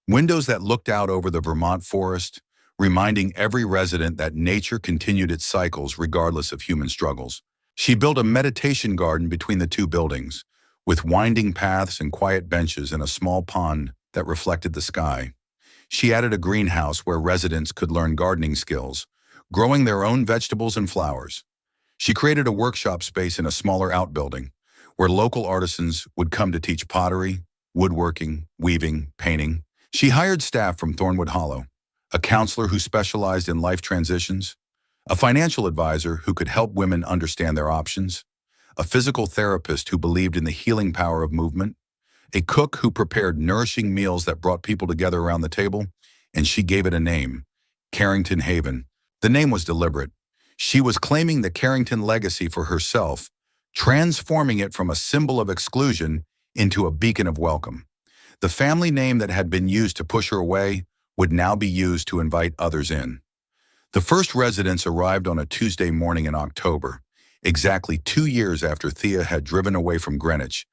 windows that looked out over the Vermont forest, reminding every resident that nature continued its cycles regardless of human struggles. She built a meditation garden between the 2 buildings, with winding paths and quiet benches and a small pond that reflected the sky. She added a greenhouse where residents could learn gardening skills, growing their own vegetables and flowers. She created a workshop space in a smaller outbuilding, where local artisans would come to teach pottery, woodworking, weaving, painting. She hired staff from Thornwood Hollow, a counselor who specialized in life transitions, a financial advisor who could help women understand their options, a physical therapist who believed in the healing power of movement, a cook who prepared nourishing meals that brought people together around the table, and she gave it a name, Carrington Haven. The name was deliberate. She was claiming the Carrington legacy for herself, transforming it from a symbol of exclusion into a beacon of welcome. The family name that had been used to push her away would now be used to invite others in. The first residents arrived on a Tuesday morning in October, exactly 2 years after Thea had driven away from Greenwich,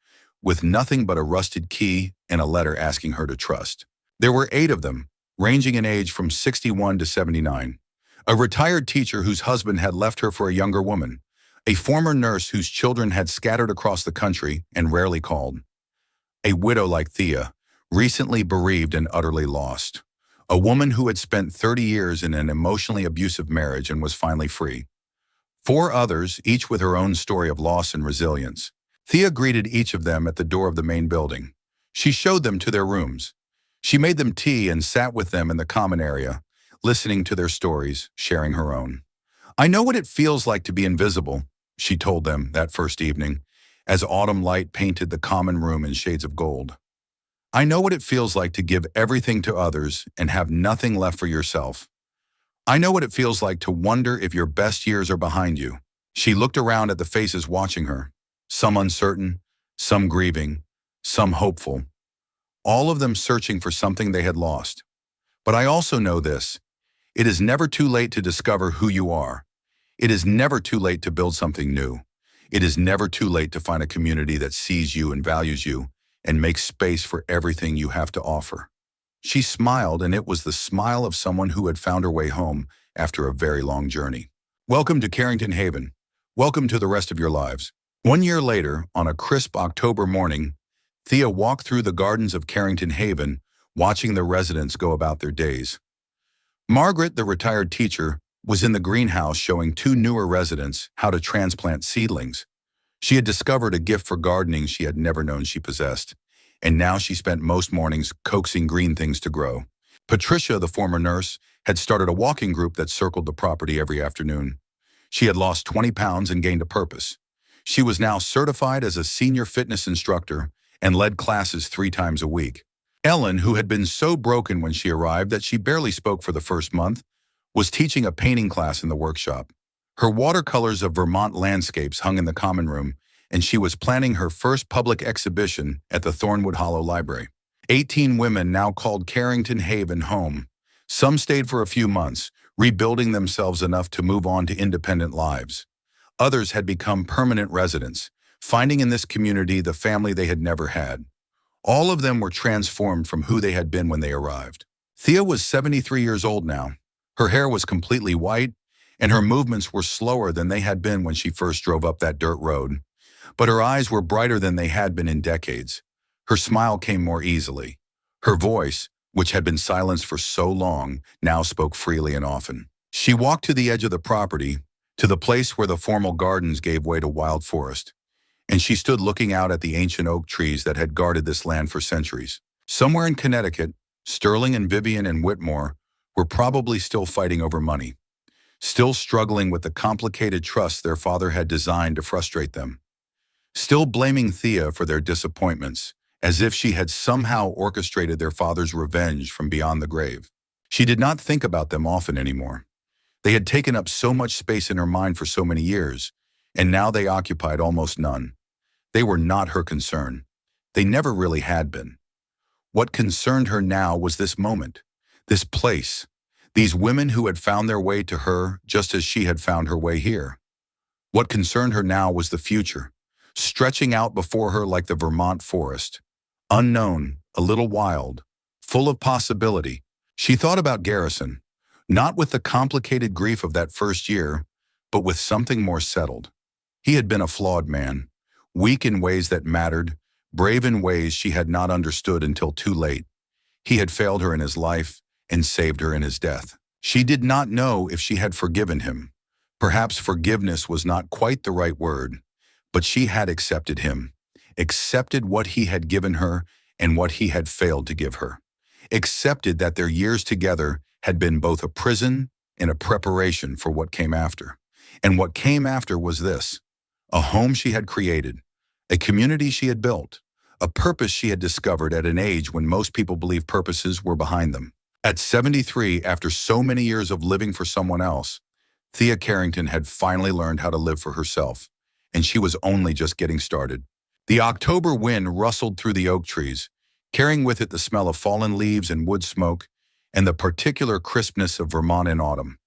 with nothing but a rusted key and a letter asking her to trust. There were 8 of them, ranging in age from 61 to 79. A retired teacher whose husband had left her for a younger woman, a former nurse whose children had scattered across the country and rarely called, a widow like Thea, recently bereaved and utterly lost, a woman who had spent 30 years in an emotionally abusive marriage and was finally free. 4 others, each with her own story of loss and resilience. Thea greeted each of them at the door of the main building. She showed them to their rooms. She made them tea and sat with them in the common area, listening to their stories, sharing her own. "I know what it feels like to be invisible," she told them that first evening, as autumn light painted the common room in shades of gold. "I know what it feels like to give everything to others and have nothing left for yourself. I know what it feels like to wonder if your best years are behind you." She looked around at the faces watching her, some uncertain, some grieving, some hopeful, all of them searching for something they had lost. "But I also know this. It is never too late to discover who you are. It is never too late to build something new. It is never too late to find a community that sees you and values you and makes space for everything you have to offer." She smiled, and it was the smile of someone who had found her way home after a very long journey. Welcome to Carrington Haven. Welcome to the rest of your lives. 1 year later, on a crisp October morning, Thea walked through the gardens of Carrington Haven, watching the residents go about their days. Margaret, the retired teacher, was in the greenhouse showing 2 newer residents how to transplant seedlings. She had discovered a gift for gardening she had never known she possessed, and now she spent most mornings coaxing green things to grow. Patricia, the former nurse, had started a walking group that circled the property every afternoon. She had lost 20 pounds and gained a purpose. She was now certified as a senior fitness instructor and led classes 3 times a week. Ellen, who had been so broken when she arrived that she barely spoke for the first month, was teaching a painting class in the workshop. Her watercolors of Vermont landscapes hung in the common room, and she was planning her first public exhibition at the Thornwood Hollow Library. 18 women now called Carrington Haven home. Some stayed for a few months, rebuilding themselves enough to move on to independent lives. Others had become permanent residents, finding in this community the family they had never had. All of them were transformed from who they had been when they arrived. Thea was 73 years old now. Her hair was completely white, and her movements were slower than they had been when she first drove up that dirt road. But her eyes were brighter than they had been in decades. Her smile came more easily. Her voice, which had been silenced for so long, now spoke freely and often. She walked to the edge of the property, to the place where the formal gardens gave way to wild forest, and she stood looking out at the ancient oak trees that had guarded this land for centuries. Somewhere in Connecticut, Sterling and Vivian and Whitmore were probably still fighting over money, still struggling with the complicated trust their father had designed to frustrate them, still blaming Thea for their disappointments, as if she had somehow orchestrated their father's revenge from beyond the grave. She did not think about them often anymore. They had taken up so much space in her mind for so many years, and now they occupied almost none. They were not her concern. They never really had been. What concerned her now was this moment, this place, these women who had found their way to her just as she had found her way here. What concerned her now was the future, stretching out before her like the Vermont forest, unknown, a little wild, full of possibility. She thought about Garrison, not with the complicated grief of that first year, but with something more settled. He had been a flawed man, weak in ways that mattered, brave in ways she had not understood until too late. He had failed her in his life and saved her in his death. She did not know if she had forgiven him. Perhaps forgiveness was not quite the right word, but she had accepted him, accepted what he had given her and what he had failed to give her, accepted that their years together had been both a prison and a preparation for what came after. And what came after was this: a home she had created, a community she had built, a purpose she had discovered at an age when most people believed purposes were behind them. At 73, after so many years of living for someone else, Thea Carrington had finally learned how to live for herself, and she was only just getting started. The October wind rustled through the oak trees, carrying with it the smell of fallen leaves and wood smoke, and the particular crispness of Vermont in autumn.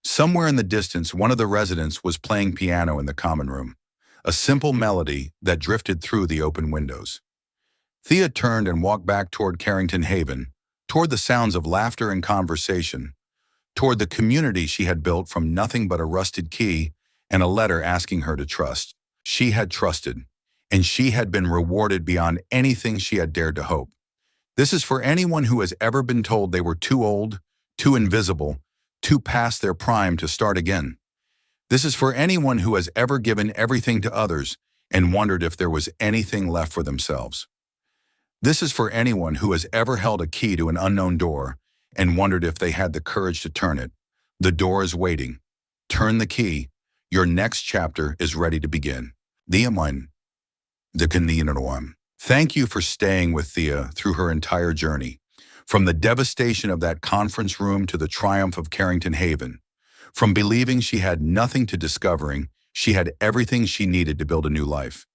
Somewhere in the distance, one of the residents was playing piano in the common room, a simple melody that drifted through the open windows. Thea turned and walked back toward Carrington Haven, toward the sounds of laughter and conversation, toward the community she had built from nothing but a rusted key and a letter asking her to trust. She had trusted, and she had been rewarded beyond anything she had dared to hope. This is for anyone who has ever been told they were too old, too invisible, too past their prime to start again. This is for anyone who has ever given everything to others and wondered if there was anything left for themselves. This is for anyone who has ever held a key to an unknown door and wondered if they had the courage to turn it. The door is waiting. Turn the key. Your next chapter is ready to begin. Thank you for staying with Thea through her entire journey, from the devastation of that conference room to the triumph of Carrington Haven, from believing she had nothing to discovering she had everything she needed to build a new life.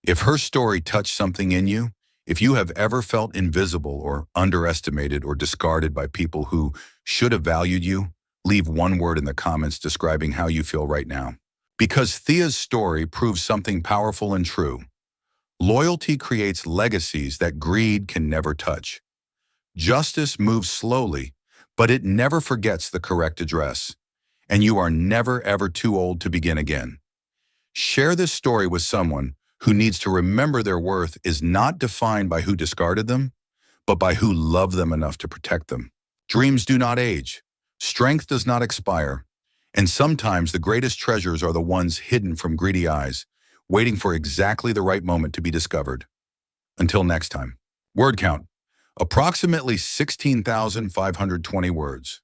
If her story touched something in you, if you have ever felt invisible or underestimated or discarded by people who should have valued you, leave one word in the comments describing how you feel right now. Because Thea's story proves something powerful and true. Loyalty creates legacies that greed can never touch. Justice moves slowly, but it never forgets the correct address. And you are never ever too old to begin again. Share this story with someone who needs to remember their worth is not defined by who discarded them, but by who loved them enough to protect them. Dreams do not age. Strength does not expire. And sometimes the greatest treasures are the ones hidden from greedy eyes, waiting for exactly the right moment to be discovered. Until next time. Word count: approximately 16,520 words.